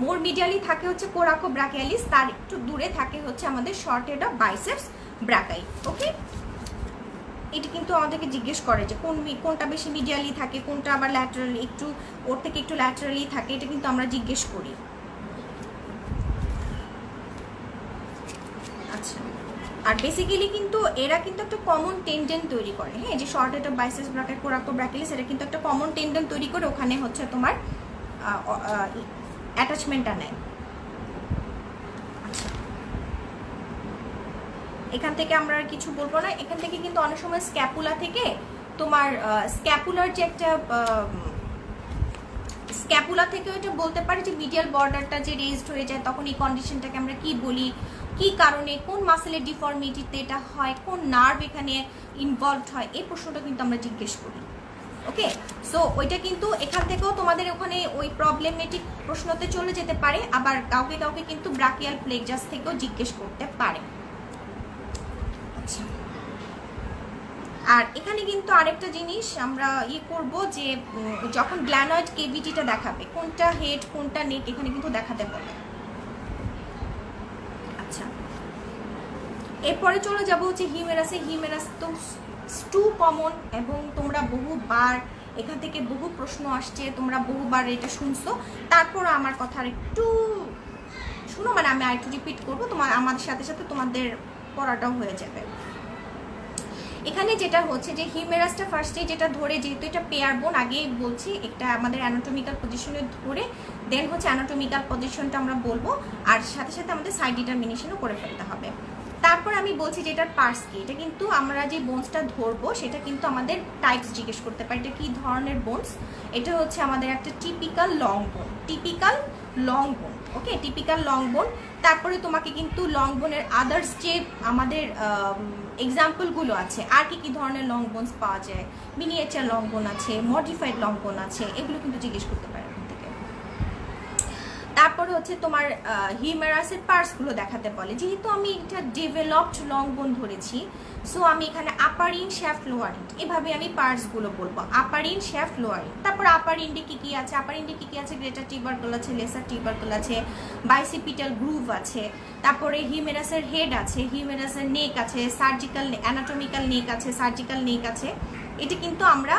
মোর মিডিয়ালি থাকে হচ্ছে কোরাকো ব্রাকিয়ালিস, তার একটু দূরে থাকে হচ্ছে আমাদের short head of biceps brachii. Okay, এটা কিন্তু আমাদেরকে জিজ্ঞেস করে যে কোনটা বেশি মিডিয়ালি থাকে, কোনটা আবার ল্যাটারালি, একটু ওর থেকে একটু ল্যাটারালি থাকে, এটা কিন্তু আমরা জিজ্ঞেস করি। আচ্ছা, আর বেসিক্যালি কিন্তু এরা কিন্তু একটা কমন টেন্ডেন তৈরি করে। হ্যাঁ, যে short head of biceps ব্রাকাই, coraco brachialis, এটা কিন্তু একটা কমন টেন্ডেন তৈরি করে ওখানে হচ্ছে তোমার অ্যাটাচমেন্টটা নেয়। আচ্ছা, এখান থেকে আমরা আর কিছু বলবো না। এখান থেকে কিন্তু অনেক সময় স্ক্যাপুলা থেকে তোমার স্ক্যাপুলার যে একটা স্ক্যাপুলা থেকে ওইটা বলতে পারে যে মিডিয়াল বর্ডারটা যে রেজড হয়ে যায়, তখন এই কন্ডিশনটাকে আমরা কি বলি, কি কারণে, কোন মাসেলের ডিফর্মিটিতে এটা হয়, কোন নার্ভ এখানে ইনভলভড হয়, এই প্রশ্নটা কিন্তু আমরা জিজ্ঞেস করি। ওকে, সো ওইটা কিন্তু এখান থেকেও তোমাদের ওখানে ওই প্রবলেমেটিক প্রশ্নতে চলে যেতে পারে, আবার কাউকে কাউকে কিন্তু ব্রাকিয়াল প্লেকজাস থেকেও জিজ্ঞেস করতে পারে। আচ্ছা, আর এখানে কিন্তু আরেকটা জিনিস আমরা করব যে যখন গ্ল্যানয়েড কেভিটিটা দেখাবে, কোনটা হেড কোনটা নেক, এখানে কিন্তু দেখাতে বলে। আচ্ছা, এরপরে চলে যাব হচ্ছে হিউমেরাসে। হিউমেরাস তো টু কমন, এবং তোমরা বহুবার এখান থেকে বহু প্রশ্ন আসছে, তোমরা বহুবার এটা শুনছো। তারপর আমার কথা একটু শুনো, মানে আমি আরেকটু রিপিট করবো, তোমার আমার সাথে সাথে তোমাদের পড়াটাও হয়ে যাবে। এখানে যেটা হচ্ছে যে হিউমেরাসটা ফার্স্টে যেটা ধরে, যেহেতু এটা পেয়ার বোন, আগেই বলছি, একটা আমাদের অ্যানাটমিক্যাল পজিশনে ধরে দেন হচ্ছে অ্যানাটমিক্যাল পজিশনটা আমরা বলবো, আর সাথে সাথে আমাদের সাইড ডিটারমিনেশনও করে ফেলতে হবে। তারপর আমি বলছি যে এটার পার্টস কি। এটা কিন্তু আমরা যে বোনসটা ধরবো সেটা কিন্তু আমাদের টাইপস জিজ্ঞেস করতে পারি, এটা কি ধরনের বোনস। এটা হচ্ছে আমাদের একটা টিপিক্যাল লং বোন, টিপিক্যাল লং বোন। ওকে, টিপিক্যাল লং বোন। তারপরে তোমাকে কিন্তু লং বোনের আদার্স যে আমাদের এক্সাম্পলগুলো আছে, আর কি কি ধরনের লং বোনস পাওয়া যায়, মিনিয়েচার লং বোন আছে, মডিফাইড লং বোন আছে, এগুলো কিন্তু জিজ্ঞেস করতে পারে এখান থেকে। তারপরে হচ্ছে তোমার হিউমেরাসের পার্টসগুলো দেখাতে বলে। যেহেতু আমি একটা ডেভেলপড লং বোন ধরেছি, সো আমি এখানে আপার ইন, শ্যাফট, লোয়ার ইন, এভাবে আমি পার্টসগুলো বলবো, আপার ইন, শ্যাফট, লোয়ার ইন। তারপর আপার ইন্ডে কি কি আছে, আপার ইন্ডে কি কি আছে, গ্রেটার টিউবারকল আছে, লেসার টিউবারকল আছে, বাইসিপিটাল গ্রুভ আছে, তারপরে হিউমেরাসের হেড আছে, হিউমেরাসের নেক আছে, সার্জিক্যাল অ্যানাটমিক্যাল নেক আছে, সার্জিক্যাল নেক আছে। এটা কিন্তু আমরা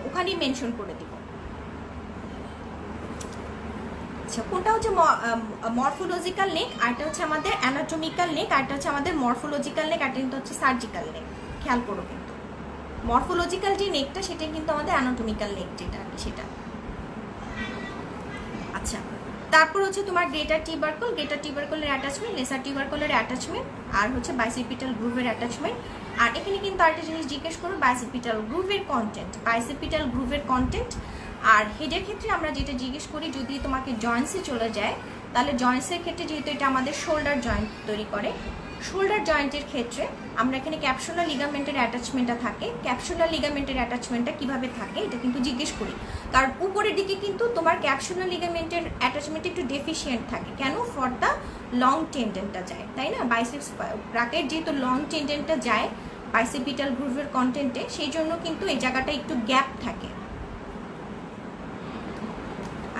ওখানেই মেনশন করে দিব। আচ্ছা, কোনটা হচ্ছে মরফোলজিক্যাল নেক, আরটা হচ্ছে আমাদের অ্যানাটমিক্যাল নেক, আরটা হচ্ছে আমাদের মরফোলজিক্যাল নেক, আরটা কিন্তু হচ্ছে সার্জিক্যাল নেক। খেয়াল করো কিন্তু মরফোলজিক্যাল যে নেকটা সেটা কিন্তু আমাদের অ্যানাটমিক্যাল নেক যেটা সেটা। আচ্ছা, তারপর হচ্ছে তোমার গ্রেটার টিউবারকল, গ্রেটার টিউবারকলের অ্যাটাচমেন্ট, লেসার টিউবারকলের অ্যাটাচমেন্ট, আর হচ্ছে বাইসিপিটাল গ্রুভের অ্যাটাচমেন্ট। আর এখানে কিন্তু আরেকটা জিনিস জিজ্ঞেস করো, বাইসিপিটাল গ্রুভের কন্টেন্ট, বাইসিপিটাল গ্রুভের কন্টেন্ট। আর হেডের ক্ষেত্রে আমরা যেটা জিজ্ঞেস করি, যদি তোমাকে জয়েন্টসে চলে যায়, তাহলে জয়েন্টসের ক্ষেত্রে যেহেতু এটা আমাদের শোল্ডার জয়েন্ট তৈরি করে, শোল্ডার জয়েন্টের ক্ষেত্রে আমরা এখানে ক্যাপসুলার লিগামেন্টের অ্যাটাচমেন্টটা থাকে। ক্যাপসুলার লিগামেন্টের অ্যাটাচমেন্টটা কিভাবে থাকে এটা কিন্তু জিজ্ঞেস করি, কারণ উপরের দিকে কিন্তু তোমার ক্যাপসুলার লিগামেন্টের অ্যাটাচমেন্ট একটু ডেফিসিয়েন্ট থাকে। কেন? ফর দ্য লং টেন্ডেনটা যায়, তাই না? বাইসেপস ব্রাকেট যেহেতু লং টেন্ডেনটা যায় বাইসেপিটাল গ্রুভের কন্টেন্টে, সেই জন্য কিন্তু এই জায়গাটা একটু গ্যাপ থাকে।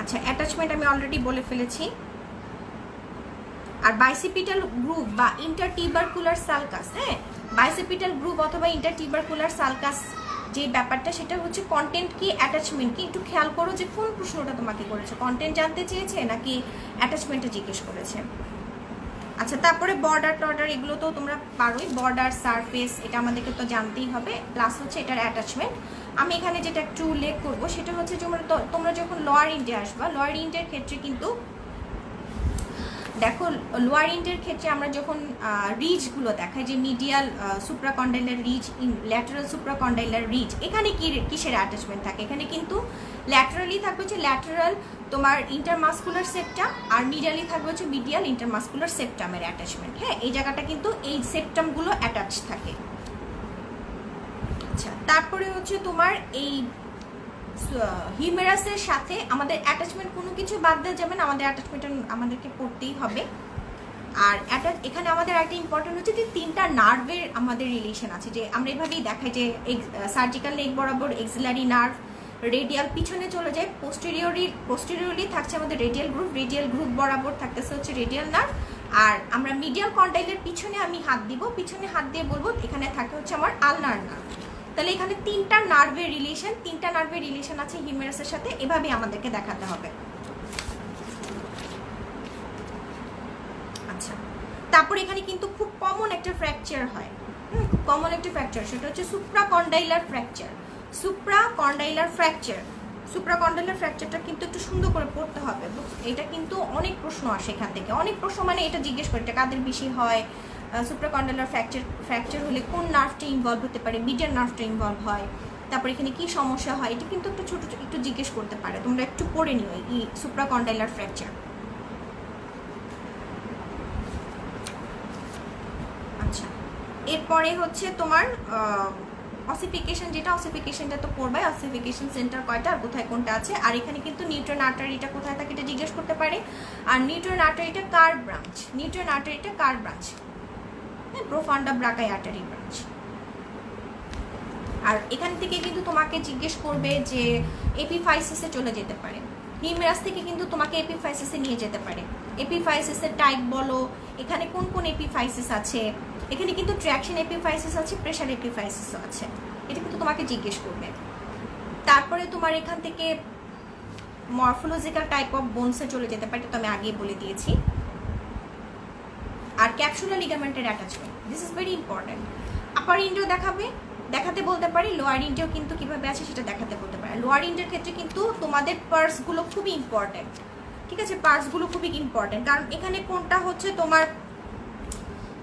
আচ্ছা, অ্যাটাচমেন্ট আমি অলরেডি বলে ফেলেছি। আর বাইসেপিটাল গ্রুভ বা ইন্টারটিউবারকুলার সালকাস, হ্যাঁ, বাইসেপিটাল গ্রুভ অথবা ইন্টারটিউবারকুলার সালকাস যে ব্যাপারটা, সেটা হচ্ছে কন্টেন্ট কি অ্যাটাচমেন্ট কি, একটু খেয়াল করো যে কোন প্রশ্নটা তোমাকে করেছে, কন্টেন্ট জানতে চেয়েছে নাকি অ্যাটাচমেন্টটা জিজ্ঞেস করেছে। আচ্ছা, তারপরে বর্ডার টর্ডার এগুলো তো তোমরা পারোই, বর্ডার সারফেস এটা আমাদেরকে তো জানতেই হবে, প্লাস হচ্ছে এটার অ্যাটাচমেন্ট। আমি এখানে যেটা একটু উল্লেখ করবো সেটা হচ্ছে তোমরা যখন লোয়ার ইন্ডে আসবা, লোয়ার ইন্ডের ক্ষেত্রে কিন্তু দেখো, লোয়ার ইন্ডের ক্ষেত্রে আমরা যখন রিজগুলো দেখাই যে medial supracondylar ridge, lateral supracondylar ridge, এখানে কিসের অ্যাটাচমেন্ট থাকে? এখানে কিন্তু ল্যাটারালি থাকবে হচ্ছে ল্যাটারাল তোমার ইন্টারমাসকুলার সেপ্টাম, আর মিডিয়ালি থাকবে হচ্ছে মিডিয়াল ইন্টারমাসকুলার সেপ্টামের অ্যাটাচমেন্ট। হ্যাঁ, এই জায়গাটা কিন্তু এই সেপ্টামগুলো অ্যাটাচ থাকে। আচ্ছা, তারপরে হচ্ছে তোমার এই হিউমেরাসের সাথে আমাদের অ্যাটাচমেন্ট কোনো কিছু বাদ দেওয়া যাবে না, আমাদের অ্যাটাচমেন্টটা আমাদেরকে পড়তেই হবে। আর এখানে আমাদের একটা ইম্পর্টেন্ট হচ্ছে যে তিনটা নার্ভের আমাদের রিলেশন আছে, যে আমরা এভাবেই দেখাই যে সার্জিক্যাল নেক বরাবর এক্সিলারি নার্ভ, রেডিয়াল পিছনে চলে যায়, পোস্টেরিয়রলি থাকছে আমাদের রেডিয়াল গ্রুপ বরাবর থাকতেছে হচ্ছে রেডিয়াল নার্ভ। আর আমরা মিডিয়াল কন্ডাইলের পিছনে আমি হাত দিব, পিছনে হাত দিয়ে বলবো এখানে থাকে হচ্ছে আমার আলনার নার্ভ। তাহলে এখানে তিনটা নার্ভের রিলেশন আছে হিউমেরাসের সাথে, এভাবে আমাদেরকে দেখাতে হবে। আচ্ছা, তারপর এখানে কিন্তু খুব কমন একটা ফ্র্যাকচার হয়, খুব কমন একটা ফ্র্যাকচার, সেটা হচ্ছে সুপ্রাকন্ডাইলার ফ্র্যাকচার। সুপ্রাকন্ডাইলার ফ্র্যাকচারটা কিন্তু একটু সুন্দর করে পড়তে হবে। এটা কিন্তু অনেক প্রশ্ন আসে এখান থেকে, অনেক প্রশ্ন মানে এটা জিজ্ঞেস করে এটা কাদের বেশি হয়, সুপ্রাকন্ডাইলার ফ্র্যাকচার হলে কোন নার্ভটা ইনভলভ হতে পারে, মিডিয়াল নার্ভটা ইনভলভ হয়, তারপর এখানে কি সমস্যা হয়, এটা কিন্তু একটা ছোট একটু জিজ্ঞেস করতে পারে। তোমরা একটু পড়ে নিও এই সুপ্রাকন্ডাইলার ফ্র্যাকচার। আচ্ছা, এরপরে হচ্ছে তোমার অসিফিকেশন, যেটা অসিফিকেশনটা তো পড়বে, অসিফিকেশন সেন্টার কয়টা আর কোথায় কোনটা আছে। আর এখানে কিন্তু নিউট্রাল আর্টারিটা কোথায় থাকে এটা জিজ্ঞেস করতে পারে। আর নিউট্রাল আর্টারিটা কার ব্রাঞ্চ, হ্যাঁ, প্রোফান্ডা ব্রাকাই আর্টারি ব্রাঞ্চ। আর এখান থেকে কিন্তু তোমাকে জিজ্ঞেস করবে যে এপিফাইসিসে চলে যেতে পারে, হিউমেরাস থেকে কিন্তু তোমাকে এপিফাইসিসে নিয়ে যেতে পারে। এপিফাইসিসের টাইপ বলো, এখানে কোন কোন এপিফাইসিস আছে, এখানে কিন্তু ট্র্যাকশন এপিফাইসিস আছে, প্রেশার এপিফাইসিসও আছে, এটা কিন্তু তোমাকে জিজ্ঞেস করবে। তারপরে তোমার এখান থেকে মরফোলজিক্যাল টাইপ অফ বোনসে চলে যেতে পারে, এটা তো আমি আগেই বলে দিয়েছি। আর ক্যাপসুলার লিগামেন্টের attachment, this is very important. Upper ইন্ডিও দেখাতে বলতে পারি, লোয়ার ইন্ডিও কিন্তু কিভাবে আছে সেটা দেখাতে বলতে পারে। লোয়ার ইন্ডিয়ার ক্ষেত্রে কিন্তু তোমাদের পার্টসগুলো খুবই ইম্পর্টেন্ট, ঠিক আছে, পার্টসগুলো খুবই ইম্পর্টেন্ট, কারণ এখানে কোনটা হচ্ছে তোমার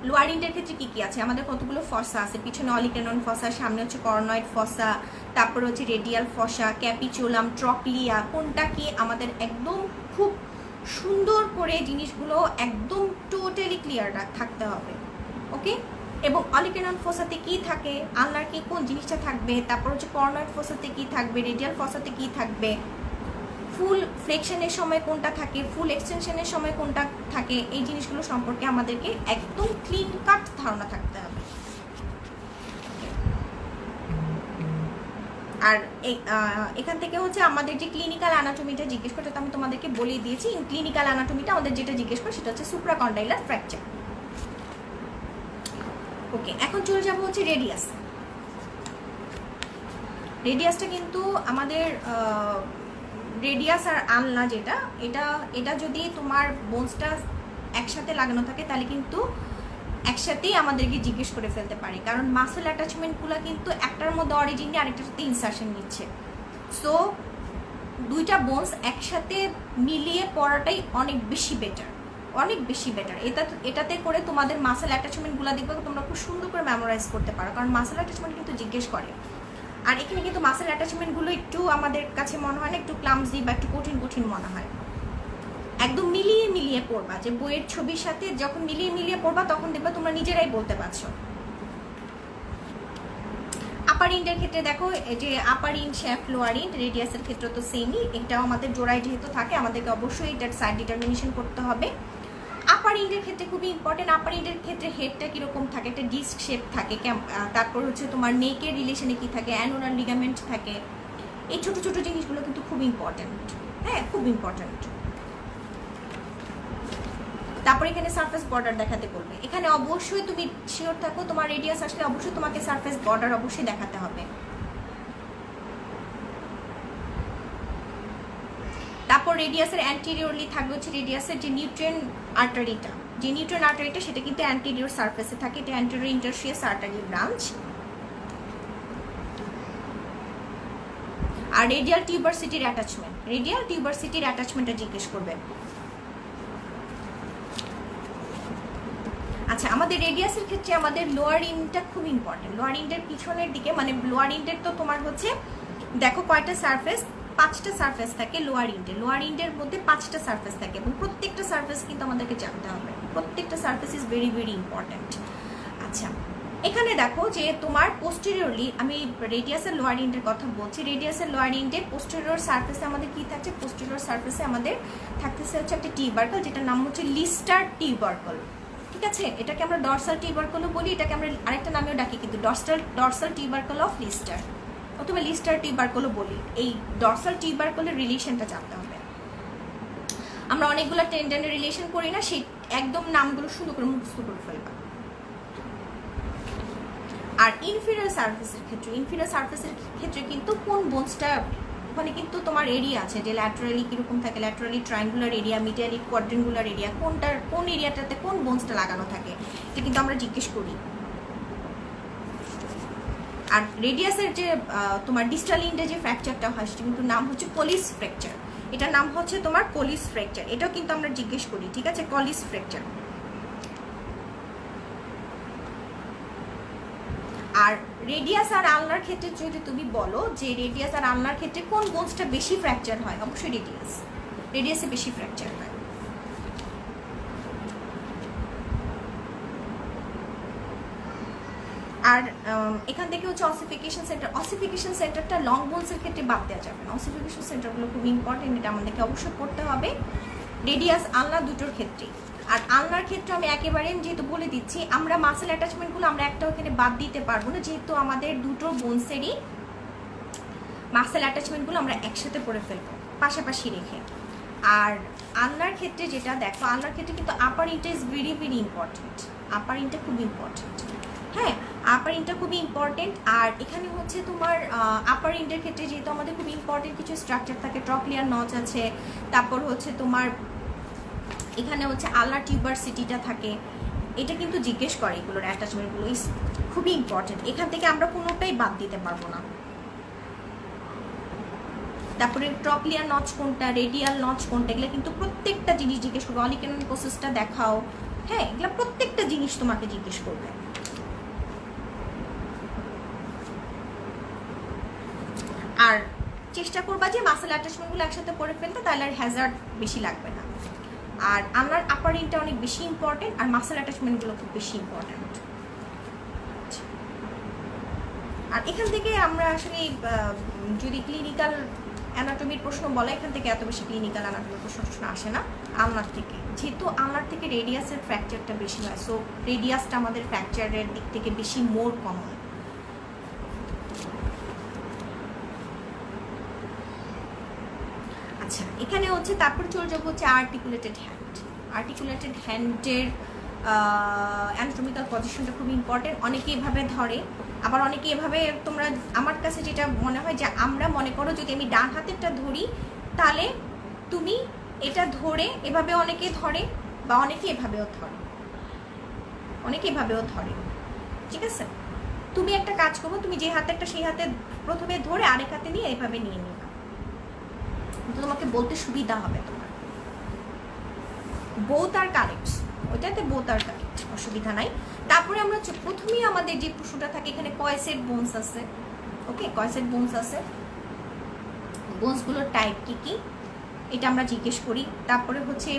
লোয়ার ইন্ডিয়ার ক্ষেত্রে কি কি আছে, আমাদের কতগুলো ফসা আছে, পিছনে অলিকেনন ফসা, সামনে হচ্ছে কর্নয়েড ফসা, তারপরে হচ্ছে রেডিয়াল ফসা, ক্যাপিচুলাম, ট্রক্লিয়া, কোনটা কি আমাদের একদম খুব সুন্দর করে জিনিসগুলো একদম টোটালি ক্লিয়ার থাকতে হবে, ওকে। এবং অলিকেনন ফসাতে কি থাকে, আলনার কি কোন জিনিসটা থাকবে, তারপর হচ্ছে কর্নয়েড ফসাতে কি থাকবে, রেডিয়াল ফসাতে কি থাকবে, ফুল ফ্লেকশনের সময় কোনটা থাকে, ফুল এক্সটেনশনের সময় কোনটা থাকে, এই জিনিসগুলো সম্পর্কে আমাদেরকে একদম ক্লিন কাট ধারণা থাকতে হবে। আর এখান থেকে হচ্ছে আমাদের যে ক্লিনিক্যাল অ্যানাটমিটা জিজ্ঞেস করতে, আমি তোমাদেরকে বলেই দিয়েছি, ক্লিনিক্যাল অ্যানাটমিটা আমাদের যেটা জিজ্ঞেস করে সেটা হচ্ছে সুপ্রাকন্ডাইলার ফ্র্যাকচার। ওকে, এখন চলে যাব হচ্ছে রেডিয়াস। রেডিয়াসটা কিন্তু আমাদের রেডিয়াস আর আলনা যেটা, এটা যদি তোমার বোনসটা একসাথে লাগানো থাকে তাহলে কিন্তু একসাথেই আমাদেরকে জিজ্ঞেস করে ফেলতে পারে, কারণ মাসেল অ্যাটাচমেন্টগুলো কিন্তু একটার মধ্যে অরিজিন নিয়ে আরেকটাতে ইনসারশন নিচ্ছে। সো দুইটা বোনস একসাথে মিলিয়ে পড়াটাই অনেক বেশি বেটার। এটাতে করে তোমাদের মাসেল অ্যাটাচমেন্টগুলো দেখবে তোমরা খুব সুন্দর করে মেমোরাইজ করতে পারো, কারণ মাসেল অ্যাটাচমেন্ট কিন্তু জিজ্ঞেস করে। আর এখানে কিন্তু মাসেল অ্যাটাচমেন্টগুলো একটু আমাদের কাছে মনে হয় না একটু ক্লামজি বা একটু কঠিন মনে হয়। একদম মিলিয়ে মিলিয়ে পড়বা, যে বইয়ের ছবির সাথে যখন মিলিয়ে মিলিয়ে পড়বা তখন দেখবা তোমরা নিজেরাই বলতে পারছো। আপার ইন্ডের ক্ষেত্রে দেখো এই যে আপার ইন্ড শ্যাফট লোয়ার ইন্ড রেডিয়াসের ক্ষেত্রে তো সেমই, এটাও আমাদের জোড়ায় যেহেতু থাকে আমাদেরকে অবশ্যই এটার সাইড ডিটারমিনেশন করতে হবে। আপার ইন্ডের ক্ষেত্রে খুবই ইম্পর্টেন্ট, আপার ইন্ডের ক্ষেত্রে হেডটা কীরকম থাকে, একটা ডিস্ক শেপ থাকে, তারপর হচ্ছে তোমার নেকের রিলেশনে কী থাকে, অ্যানোলার লিগামেন্ট থাকে, এই ছোটো ছোটো জিনিসগুলো কিন্তু খুব ইম্পর্টেন্ট, হ্যাঁ খুব ইম্পর্টেন্ট। তারপর এখানে সারফেস বর্ডার দেখাতে বলবে, এখানে অবশ্যই তুমি শিওর থাকো তোমার রেডিয়াস আসলে অবশ্যই তোমাকে সারফেস বর্ডার অবশ্যই দেখাতে হবে। তারপর রেডিয়াসের অ্যান্টিরিয়রলি থাকবে হচ্ছে রেডিয়াসের যে নিউট্রিয়েন্ট আর্টারিটা, যে নিউট্রিয়েন্ট আর্টারিটা সেটা কিন্তু অ্যান্টিরিয়র সারফেসে থাকে, এটা অ্যান্টিরিয়র ইন্টারশিয়াস আর্টারি ব্রাঞ্চ। আর রেডিয়াল টিউবারসিটির অ্যাটাচমেন্ট, রেডিয়াল টিউবারসিটির অ্যাটাচমেন্টটা জিজ্ঞেস করবে। আচ্ছা, আমাদের রেডিয়াসের ক্ষেত্রে আমাদের লোয়ার ইন্ডটা খুব ইম্পর্টেন্ট। লোয়ার ইন্ডের পিছনের দিকে মানে লোয়ার ইন্ডের তো তোমার হচ্ছে দেখো কয়টা সারফেস, 5টা সারফেস থাকে লোয়ার ইন্ডে, লোয়ার ইন্ডের মধ্যে 5টা সারফেস থাকে এবং প্রত্যেকটা সারফেস কিন্তু আমাদেরকে জানতে হবে, প্রত্যেকটা surface is very very important. আচ্ছা, এখানে দেখো যে তোমার পোস্টেরিয়রলি, আমি রেডিয়াসের লোয়ার ইন্ডের কথা বলছি, রেডিয়াসের লোয়ার ইন্ডের পোস্টেরিয়র সারফেসে আমাদের কি থাকছে, পোস্টেরিয়র সারফেসে আমাদের থাকতেছে হচ্ছে একটা টিউবারকল, যেটার নাম হচ্ছে লিস্টার টিউবারকল, ঠিক আছে? এটাকে আমরা ডরসাল টিউবারকলও বলি, এটাকে আমরা আরেকটা নামেও ডাকি কিন্তু ডরসাল টিউবারকল অফ লিস্টার অথবা লিস্টার টিউবারকলও বলি। এই ডরসাল টিউবারকলের রিলেশনটা জানতে হবে। আমরা অনেকগুলো টেন্ডনের রিলেশন করি না, সেই একদম নামগুলো সুন্দর করে মুখস্থ করে ফেলবা। আর ইনফিরিয়র সারফেসের ক্ষেত্রে কিন্তু কোন বোনসটা, ওখানে কিন্তু তোমার এরিয়া আছে যে ল্যাটারালি কিরকম থাকে, laterally triangular area, medially quadrangular area, কোন এরিয়াটাতে কোন বোনসটা লাগানো থাকে এটা কিন্তু আমরা জিজ্ঞেস করি। আর রেডিয়াসের যে তোমার ডিস্টাল ইন্ডে যে ফ্র্যাকচারটা হয় সেটা কিন্তু নাম হচ্ছে কলিস ফ্র্যাকচার, এটার নাম হচ্ছে তোমার কলিস ফ্র্যাকচার, এটাও কিন্তু আমরা জিজ্ঞেস করি, ঠিক আছে? কলিস ফ্র্যাকচার। আর রেডিয়াস আর আলনার ক্ষেত্রে যদি তুমি বলো যে রেডিয়াস আর আলনার ক্ষেত্রে কোন বোনসটা বেশি ফ্র্যাকচার হয়, অবশ্যই রেডিয়াসে বেশি ফ্র্যাকচার হয়। আর এখান থেকে হচ্ছে অসিফিকেশন সেন্টারটা লং বোনসের ক্ষেত্রে বাদ দেওয়া যাবে না, অসিফিকেশন সেন্টারগুলো খুব ইম্পর্টেন্ট, এটা আমাদেরকে অবশ্যই পড়তে হবে রেডিয়াস আলনা দুটোর ক্ষেত্রে। আর আলনার ক্ষেত্রে আমি একেবারে যেহেতু বলে দিচ্ছি, আমরা মাসেল অ্যাটাচমেন্টগুলো আমরা একটা ওখানে বাদ দিতে পারবো না, যেহেতু আমাদের দুটো বোনসেরই মাসেল অ্যাটাচমেন্টগুলো আমরা একসাথে পড়ে ফেলবো পাশাপাশি রেখে। আর আলনার ক্ষেত্রে যেটা দেখো, আলনার ক্ষেত্রে কিন্তু আপার ইন্টা ইজ ভেরি ভেরি ইম্পর্টেন্ট, আপার ইন্টা খুব ইম্পর্টেন্ট, হ্যাঁ আপার ইন্টা খুবই ইম্পর্টেন্ট। আর এখানে হচ্ছে তোমার আপার ইন্টের ক্ষেত্রে যেহেতু আমাদের খুব ইম্পর্টেন্ট কিছু স্ট্রাকচার থাকে, ট্রক্লিয়ার নচ আছে, তারপর হচ্ছে তোমার এখানে হচ্ছে আলনার টিউবারসিটিটা থাকে, এটা কিন্তু জিজ্ঞেস করে, এগুলোর অ্যাটাচমেন্টগুলো খুবই ইম্পর্টেন্ট, এখান থেকে আমরা কোনোটাই বাদ দিতে পারবো না। তারপরে ট্রক্লিয়ার নচ কোনটা, রেডিয়াল নচ কোনটা, এগুলো কিন্তু প্রত্যেকটা জিনিস জিজ্ঞেস করবে। অলিকেনন প্রসেসটা দেখাও, হ্যাঁ এগুলো প্রত্যেকটা জিনিস তোমাকে জিজ্ঞেস করবে। আর চেষ্টা করবা যে মাসেল অ্যাটাচমেন্টগুলো একসাথে পড়ে ফেলতে, তাহলে আর হ্যাজার্ড বেশি লাগবে না। আর আলনার আপার ইনটা অনেক বেশি ইম্পর্টেন্ট, আর মাসেল অ্যাটাচমেন্টগুলো খুব বেশি ইম্পর্টেন্ট। আর এখান থেকে আমরা আসলে যদি ক্লিনিক্যাল অ্যানাটমির প্রশ্ন বলে, এখান থেকে এত বেশি ক্লিনিক্যাল অ্যানাটমির প্রশ্ন আসে না আলনার থেকে, যেহেতু আলনার থেকে রেডিয়াসের ফ্র্যাকচারটা বেশি হয়, সো রেডিয়াসটা আমাদের ফ্র্যাকচারের দিক থেকে বেশি মোর কমন। আচ্ছা, এখানে হচ্ছে তারপর চলে যাবো হচ্ছে আর্টিকুলেটেড হ্যান্ড। আর্টিকুলেটেড হ্যান্ডের অ্যানাটমিক্যাল পজিশনটা খুব ইম্পর্টেন্ট। অনেকে এভাবে ধরে, আবার অনেকে এভাবে, তোমরা আমার কাছে যেটা মনে হয় যে আমরা মনে করো যদি আমি ডান হাতেরটা ধরি তাহলে তুমি এটা ধরে এভাবে অনেকে ধরে, বা অনেকে এভাবেও ধরে, ঠিক আছে? তুমি একটা কাজ করবো, তুমি যে হাতেরটা সেই হাতে প্রথমে ধরে আরেক হাতে নিয়ে এভাবে নিয়ে নিবা, তোমাকে বলতে সুবিধা হবে। তোমার বোথ আর কারেক্ট, ওইটাতে বোথ আর কারেক্ট, অসুবিধা নাই। তারপরে আমরা প্রথমেই আমাদের যে প্রশ্নটা থাকে, এখানে কয় সেট বোনস আছে, ওকে কয় সেট বোনস আছে, বোনসগুলোর টাইপ কি কি, এটা আমরা জিজ্ঞেস করি। তারপরে হচ্ছে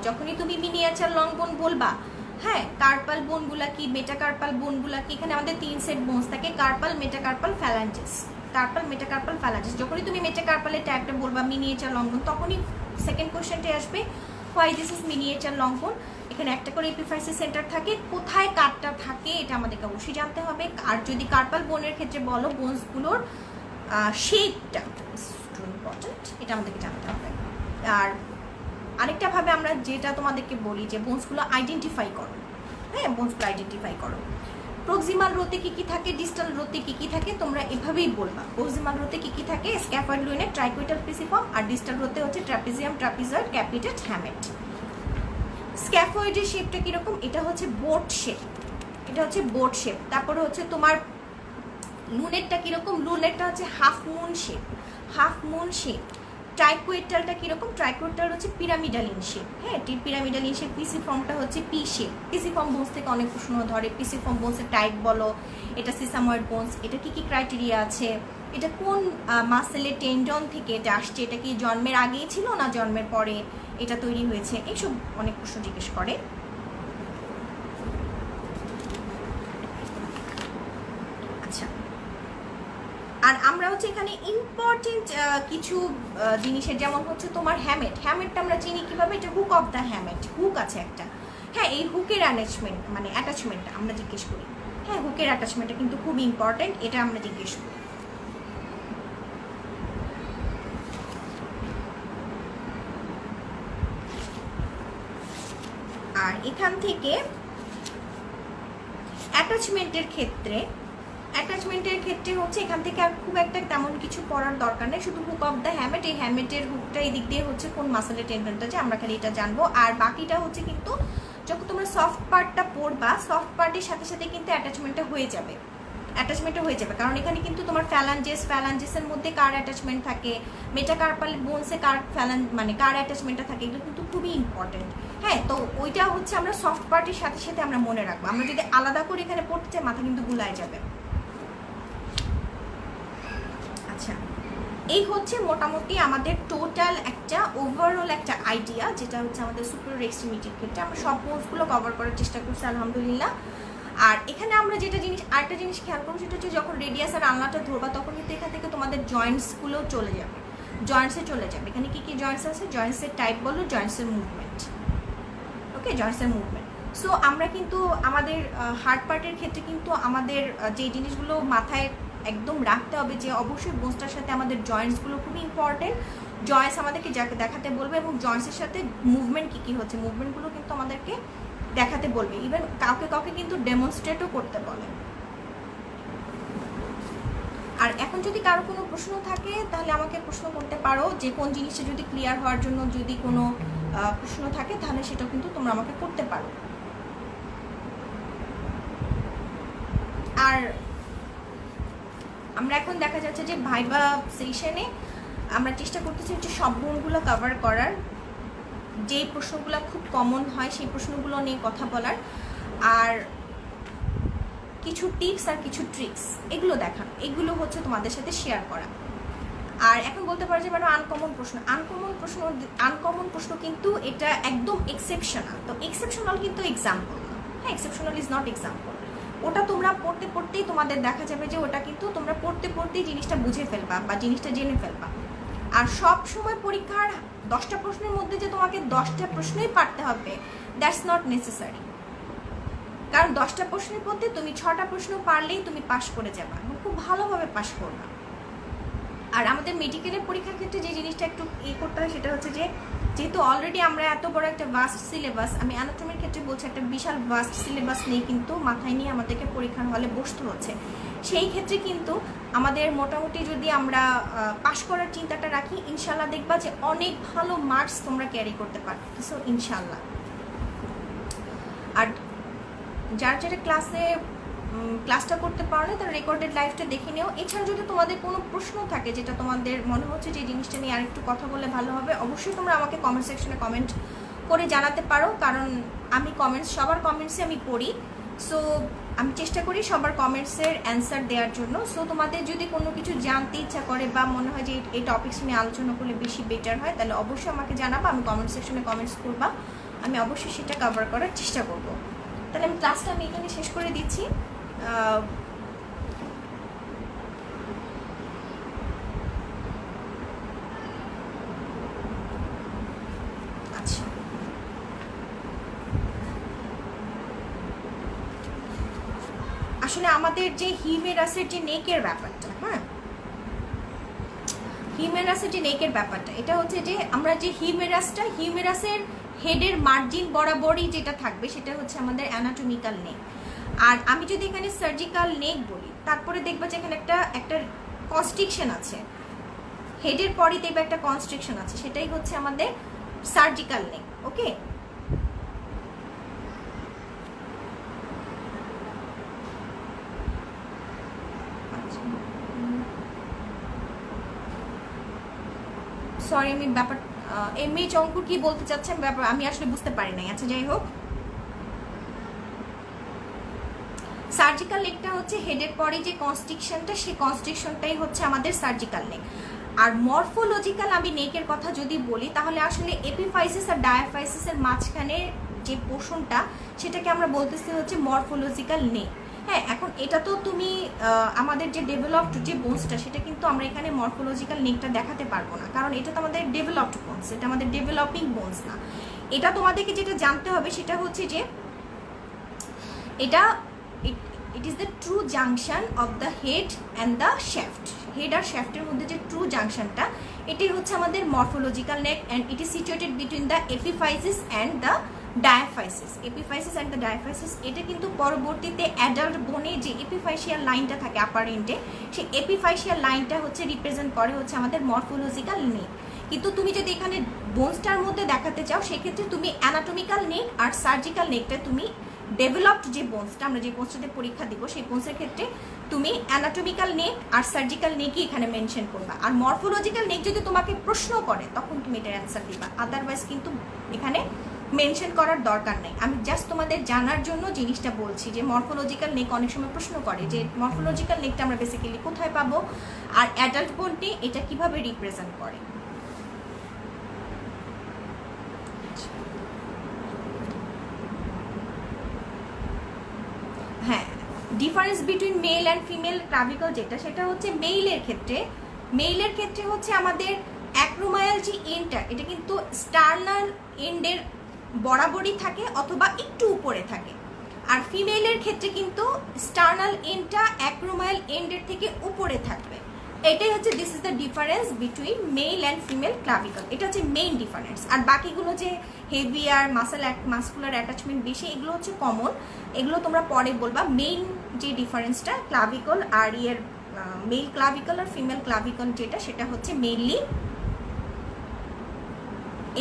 যখনই তুমি মিনিয়েচার লং বোন বলবা, হ্যাঁ, কার্পাল বোনগুলা কি, মেটাকার্পাল বোনগুলা কি, এখানে আমাদের 3 সেট বোনস থাকে, carpal, metacarpal, phalanges. Carpal, metacarpal, phalanges. যখনই তুমি মেটাকার্পালের ট্যাগটা বলবা মিনিয়েচার লং বোন, তখনই সেকেন্ড কোয়েশ্চেনটা আসবে, why this is miniature long বোন। এখানে একটা করে এপিফাইসিস সেন্টার থাকে, কোথায় কার্ডটা থাকে এটা আমাদেরকে অবশ্যই জানতে হবে। আর যদি কার্পাল বোনের ক্ষেত্রে বলো, বোনসগুলোর শেপটা ইম্পর্টেন্ট, এটা আমাদেরকে জানতে হবে। আর আরেকটা ভাবে আমরা যেটা তোমাদেরকে বলি যে বোনসগুলো আইডেন্টিফাই করো, হ্যাঁ, বোনসগুলো আইডেন্টিফাই করো। প্রক্সিমাল রোতে কি কি থাকে, ডিস্টাল রোতে কি কি থাকে, তোমরা এভাবেই বলবা। প্রক্সিমাল রোতে কি কি থাকে, স্ক্যাফয়েড লুইনেট, ট্রাইকুইটাল পিসিফর্ম। আর ডিস্টাল রোতে হচ্ছে ট্রাপিজিয়াম, ট্রাপিজয়েড, ক্যাপিটেট, হ্যামেট। স্ক্যাফয়েডের শেপটা কিরকম, এটা হচ্ছে বোট শেপ, এটা হচ্ছে বোট শেপ। তারপরে হচ্ছে তোমার লুনেটটা কিরকম, লুনেটটা হচ্ছে half moon shape, half moon shape. ট্রাইকুয়েটালটা কিরকম, ট্রাইকুয়েটাল হচ্ছে পিরামিডাল ইন শেপ, হ্যাঁ, পিরামিডাল ইন শেপ। পিসি ফর্মটা হচ্ছে pea shape. Pisiform bones থেকে অনেক প্রশ্ন ধরে, পিসি ফর্ম বোনসের টাইপ বলো, এটা সিসাময়েড বোনস, এটা কি কি ক্রাইটেরিয়া আছে, এটা কোন মাসেলের টেন্ডন থেকে এটা আসছে, এটা কি জন্মের আগেই ছিল না জন্মের পরে এটা তৈরি হয়েছে, এইসব অনেক প্রশ্ন জিজ্ঞেস করে। আচ্ছা, আর আমরা হচ্ছে এখানে ইম্পর্টেন্ট কিছু জিনিসের, যেমন হচ্ছে তোমার হ্যামেট। হ্যামেটটা আমরা চিনি কিভাবে, এটা hook of the hamate, hook আছে একটা, হ্যাঁ, এই হুকের অ্যাটাচমেন্ট মানে অ্যাটাচমেন্টটা আমরা জিজ্ঞেস করি, হ্যাঁ, হুকের অ্যাটাচমেন্টটা কিন্তু খুব ইম্পর্টেন্ট, এটা আমরা জিজ্ঞেস করি। আর এখান থেকে অ্যাটাচমেন্টের ক্ষেত্রে হচ্ছে এখান থেকে আর খুব একটা তেমন কিছু পড়ার দরকার নেই, শুধু হুক অফ দ্য হ্যামেট, এই হ্যামেটের হুকটা এদিক দিয়ে হচ্ছে কোন মাসেলের টেন্ডনটা আছে, আমরা খালি এটা জানবো। আর বাকিটা হচ্ছে কিন্তু যখন তোমরা সফট পার্টটা পড়বা, সফট পার্টের সাথে সাথে কিন্তু অ্যাটাচমেন্টটা হয়ে যাবে, কারণ এখানে কিন্তু তোমার ফ্যালাঞ্জেসের মধ্যে কার অ্যাটাচমেন্ট থাকে, মেটাকার্পাল বোনসে কার মানে কার অ্যাটাচমেন্টটা থাকে, এগুলো কিন্তু খুবই ইম্পর্টেন্ট, হ্যাঁ। তো ওইটা হচ্ছে আমরা সফট পার্টের সাথে সাথে আমরা মনে রাখবো, আমরা যদি আলাদা করে এখানে পড়তে চাই মাথা কিন্তু গুলায় যাবে। আচ্ছা, এই হচ্ছে মোটামুটি আমাদের টোটাল একটা ওভারঅল একটা আইডিয়া, যেটা হচ্ছে আমাদের সুপিরিয়র এক্সট্রিমিটির ক্ষেত্রে আমরা সব বোনসগুলো কভার করার চেষ্টা করছি আলহামদুলিল্লাহ। আর এখানে আমরা যেটা জিনিস, আরেকটা জিনিস খেয়াল করবো, সেটা হচ্ছে যখন রেডিয়াস আর আলনাটা ধরবা তখন কিন্তু এখান থেকে তোমাদের জয়েন্টসগুলো চলে যাবে, জয়েন্টসে চলে যাবে। এখানে কি কি জয়েন্টস আছে, জয়েন্টসের টাইপ বলো, জয়েন্টসের মুভমেন্ট, ওকে, জয়েন্টসের মুভমেন্ট। সো আমরা কিন্তু আমাদের হার্ট পার্টের ক্ষেত্রে কিন্তু আমাদের যে জিনিসগুলো মাথায় একদম রাখতে হবে, যে অবশ্যই বোনসটার সাথে আমাদের জয়েন্টসগুলো খুবই ইম্পর্টেন্ট, জয়েন্টস আমাদেরকে যাকে দেখাতে বলবে, এবং জয়েন্টসের সাথে মুভমেন্ট কী কী হচ্ছে, মুভমেন্টগুলো কিন্তু আমাদেরকে দেখাতে বলবে, ইভেন কাউকে কাউকে কিন্তু ডেমনস্ট্রেটও করতে বলে। আর এখন যদি কারো কোনো প্রশ্ন থাকে তাহলে আমাকে প্রশ্ন করতে পারো, যে কোন জিনিসটা যদি ক্লিয়ার হওয়ার জন্য যদি কোনো প্রশ্ন থাকে তাহলে সেটা কিন্তু তোমরা আমাকে করতে পারো। আর আমরা এখন দেখা যাচ্ছে যে ভাইবা সেশনে আমরা চেষ্টা করতেছি হচ্ছে সব বোনগুলো কভার করার, যেই প্রশ্নগুলো খুব কমন হয় সেই প্রশ্নগুলো নিয়ে কথা বলার, আর কিছু টিপস আর কিছু ট্রিক্স এগুলো দেখানো, এগুলো হচ্ছে তোমাদের সাথে শেয়ার করা। আর এখন বলতে পারো যে মানে আনকমন প্রশ্ন কিন্তু এটা একদম এক্সেপশনাল, তো এক্সেপশনাল কিন্তু এক্সাম্পল না, হ্যাঁ, এক্সেপশনাল ইজ নট এক্সাম্পল। ওটা তোমরা পড়তে পড়তেই তোমাদের দেখা যাবে যে ওটা কিন্তু তোমরা পড়তে পড়তেই জিনিসটা বুঝে ফেলবা বা জিনিসটা জেনে ফেলবা। আর সব সময় পরীক্ষার 10টা প্রশ্নের মধ্যে যে তোমাকে 10টা প্রশ্নই পারতে হবে, দ্যাটস নট নেসেসারি। কারণ 10টা প্রশ্নের মধ্যে তুমি 6টা প্রশ্ন পারলেই তুমি পাশ করে যাবা এবং খুব ভালোভাবে পাশ করবা। আর আমাদের মেডিকেলের পরীক্ষার ক্ষেত্রে যে জিনিসটা একটু করতে হয় সেটা হচ্ছে যে যেহেতু অলরেডি আমরা এত বড় একটা ভাস্ট সিলেবাস, আমি অ্যানাটমির ক্ষেত্রে বলছি, একটা বিশাল ভাস্ট সিলেবাস নিয়ে কিন্তু মাথায় নিয়ে আমাদেরকে পরীক্ষার হলে বসতে হচ্ছে। সেই ক্ষেত্রে কিন্তু আমাদের মোটামুটি যদি আমরা পাশ করার চিন্তাটা রাখি, ইনশাল্লাহ দেখবা যে অনেক ভালো মার্কস তোমরা ক্যারি করতে পারছো ইনশাল্লাহ। আর যার যারা ক্লাসটা করতে পারো না তারা রেকর্ডেড লাইভটা দেখে নিও। এছাড়া যদি তোমাদের কোনো প্রশ্ন থাকে যেটা তোমাদের মনে হচ্ছে যে জিনিসটা নিয়ে আরেকটু কথা বলে ভালো হবে, অবশ্যই তোমরা আমাকে কমেন্ট সেকশনে কমেন্ট করে জানাতে পারো, কারণ আমি সবার কমেন্টসে আমি পড়ি। সো আমি চেষ্টা করি সবার কমেন্টসের অ্যান্সার দেওয়ার জন্য। সো তোমাদের যদি কোনো কিছু জানতে ইচ্ছা করে বা মনে হয় যে এই টপিকস নিয়ে আলোচনা করলে বেশি বেটার হয়, তাহলে অবশ্যই আমাকে জানাবো, আমি কমেন্ট সেকশনে কমেন্টস করবা, আমি অবশ্যই সেটা কভার করার চেষ্টা করব। তাহলে আমি ক্লাসটা আমি এখানে শেষ করে দিচ্ছি। আচ্ছা, আসলে আমাদের যে হিউমেরাসের যে নেকের ব্যাপারটা, হ্যাঁ, হিউমেরাসের যে নেকের ব্যাপারটা, এটা হচ্ছে যে আমরা যে হিউমেরাসের হেডের মার্জিন বরাবরই যেটা থাকবে সেটা হচ্ছে আমাদের অ্যানাটমিক্যাল নেক। আর আমি যদি এখানে সার্জিক্যাল নেক বলি, তারপরে দেখবা যে এখানে একটা কনস্ট্রিকশন আছে, হেডের পরই দেখবে একটা কনস্ট্রিকশন আছে, সেটাই হচ্ছে আমাদের সার্জিক্যাল নেক। ওকে, সরি আমি ব্যাপার এমনি চঙ্কুর কি বলতে চাচ্ছেন ব্যাপার আমি আসলে বুঝতে পারি নাই। আচ্ছা, যাই হোক, সার্জিক্যাল নেকটা হচ্ছে হেডের পরে যে কনস্ট্রিকশনটা, সেই কনস্ট্রিকশনটাই হচ্ছে আমাদের সার্জিক্যাল নেক। আর মরফোলজিক্যাল আমি নেকের কথা যদি বলি, তাহলে আসলে এপিফাইসিস আর ডায়াফাইসিসের মাঝখানে যে পোর্শনটা, সেটাকে আমরা বলতেছি হচ্ছে মরফোলজিক্যাল নেক। হ্যাঁ, এখন এটা তো তুমি আমাদের যে ডেভেলপড যে বোনসটা, সেটা কিন্তু আমরা এখানে মরফোলজিক্যাল নেকটা দেখাতে পারবো না, কারণ এটা তো আমাদের ডেভেলপড বোনস, এটা আমাদের ডেভেলপিং বোনস না। এটা তোমাদেরকে যেটা জানতে হবে সেটা হচ্ছে যে এটা it is the true junction of the head and the shaft. Head আর শ্যাফটের মধ্যে যে ট্রু জাংশনটা, এটাই হচ্ছে আমাদের morphological neck, and it is situated between the epiphysis and the diaphysis. Epiphysis and the diaphysis, এটা কিন্তু পরবর্তীতে অ্যাডাল্ট বোনে যে এপিফাইশিয়াল লাইনটা থাকে আপার এন্ডে, সেই এপিফাইশিয়াল লাইনটা হচ্ছে রিপ্রেজেন্ট করে হচ্ছে আমাদের মরফোলজিক্যাল নেক। কিন্তু তুমি যদি এখানে বোনসটার মধ্যে দেখাতে চাও, সেক্ষেত্রে তুমি অ্যানাটমিক্যাল নেক আর সার্জিক্যাল নেকটা তুমি ডেভেলপড যে বোনসটা, আমরা যে বোনসটাতে পরীক্ষা দিব, সেই বোনসের ক্ষেত্রে তুমি অ্যানাটমিক্যাল নেক আর সার্জিক্যাল নেকই এখানে মেনশন করবা। আর মরফোলজিক্যাল নেক যদি তোমাকে প্রশ্ন করে, তখন তুমি এটার অ্যান্সার দিবা, আদারওয়াইজ কিন্তু এখানে মেনশন করার দরকার নেই। আমি জাস্ট তোমাদের জানার জন্য জিনিসটা বলছি যে মরফোলজিক্যাল নেক অনেক সময় প্রশ্ন করে যে মরফোলজিক্যাল নেকটা আমরা বেসিক্যালি কোথায় পাবো, আর অ্যাডাল্ট বোনটি এটা কিভাবে রিপ্রেজেন্ট করে। হ্যাঁ, difference between male and female clavicle যেটা, সেটা হচ্ছে মেইলের ক্ষেত্রে হচ্ছে আমাদের অ্যাক্রোমায়াল যে এন্ডটা, এটা কিন্তু স্টার্নাল এন্ডের বরাবরই থাকে অথবা একটু উপরে থাকে। আর ফিমেলের ক্ষেত্রে কিন্তু স্টার্নাল এন্ডটা অ্যাক্রোমায়াল এন্ডের থেকে উপরে থাকবে। এটাই হচ্ছে this is the difference between male and female clavicle, এটা হচ্ছে মেইন ডিফারেন্স। আর বাকিগুলো যে হেভি আর মাসকুলার অ্যাটাচমেন্ট বেশি, এগুলো হচ্ছে কমন, এগুলো তোমরা পরে বলবা। মেইন যে ডিফারেন্সটা ক্লাভিকল আর মেল ক্লাভিকল আর ফিমেল ক্লাভিকল যেটা, সেটা হচ্ছে মেইনলি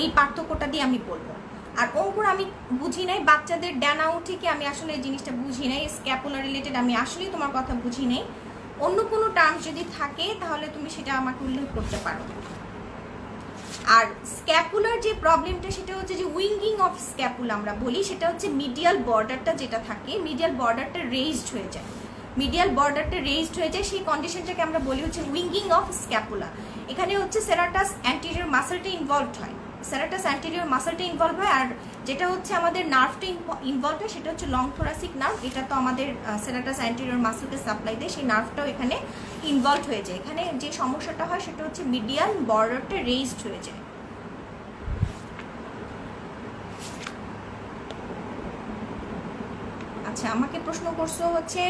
এই পার্থক্যটা দিয়ে আমি বলবো। আর অঙ্কুর আমি বুঝি নাই, বাচ্চাদের ডানা উঠিকে আমি আসলে এই জিনিসটা বুঝি নাই, স্ক্যাপুলা রিলেটেড আমি আসলেই তোমার কথা বুঝি নাই। অন্য কোনো টার্ম যদি থাকে তাহলে তুমি সেটা আমাকে উল্লেখ করতে পারো। আর স্ক্যাপুলার যে প্রবলেমটা, সেটা হচ্ছে যে উইঙ্গিং অফ স্ক্যাপুলা আমরা বলি, সেটা হচ্ছে মিডিয়াল বর্ডারটা যেটা থাকে, মিডিয়াল বর্ডারটা রেইজড হয়ে যায়, সেই কন্ডিশনটাকে আমরা বলি হচ্ছে উইঙ্গিং অফ স্ক্যাপুলা। এখানে হচ্ছে সেরাটাস অ্যান্টেরিয়র মাসলটা ইনভলভড হয়, আর যেটা হচ্ছে আমাদের নার্ভটা ইনভলভ হয়, সেটা হচ্ছে লং থোরাসিক নার্ভ। এটা তো আমাদের সেরাটাস অ্যান্টেরিয়র মাসলকে সাপ্লাই দেয়, সেই নার্ভটাও এখানে ইনভলভ হয়ে যায়। এখানে যে সমস্যাটা হয় সেটা হচ্ছে মিডিয়াল বর্ডারটা রেইজড হয়ে যায়। আচ্ছা, আমাকে প্রশ্ন করছো হচ্ছে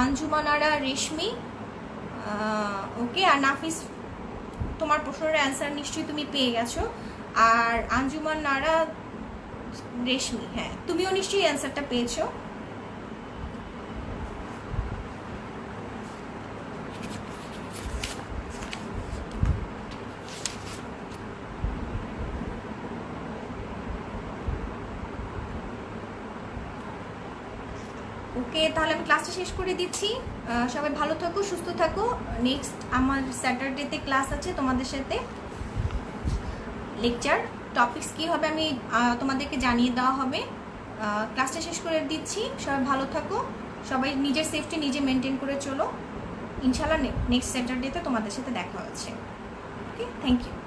আঞ্জুমানারা রেশমি, ওকে। আর নাফিস, তোমার প্রশ্নের অ্যান্সার নিশ্চয়ই তুমি পেয়ে গেছো। আর আঞ্জুমান নারা রেশমি, হ্যাঁ, তুমিও নিশ্চয়ই অ্যান্সারটা পেয়েছো। ওকে, তাহলে আমি ক্লাসটা শেষ করে দিচ্ছি। সবাই ভালো থাকো, সুস্থ থাকো। নেক্সট আমার স্যাটারডেতে ক্লাস আছে তোমাদের সাথে, লেকচার টপিকস কী হবে আমি তোমাদেরকে জানিয়ে দেওয়া হবে। ক্লাসটা শেষ করে দিচ্ছি, সবাই ভালো থাকো। সবাই নিজের সেফটি নিজে মেনটেন করে চলো। ইনশাল্লাহ নেক্সট স্যাটারডেতে তোমাদের সাথে দেখা হচ্ছে। ওকে, থ্যাংক ইউ।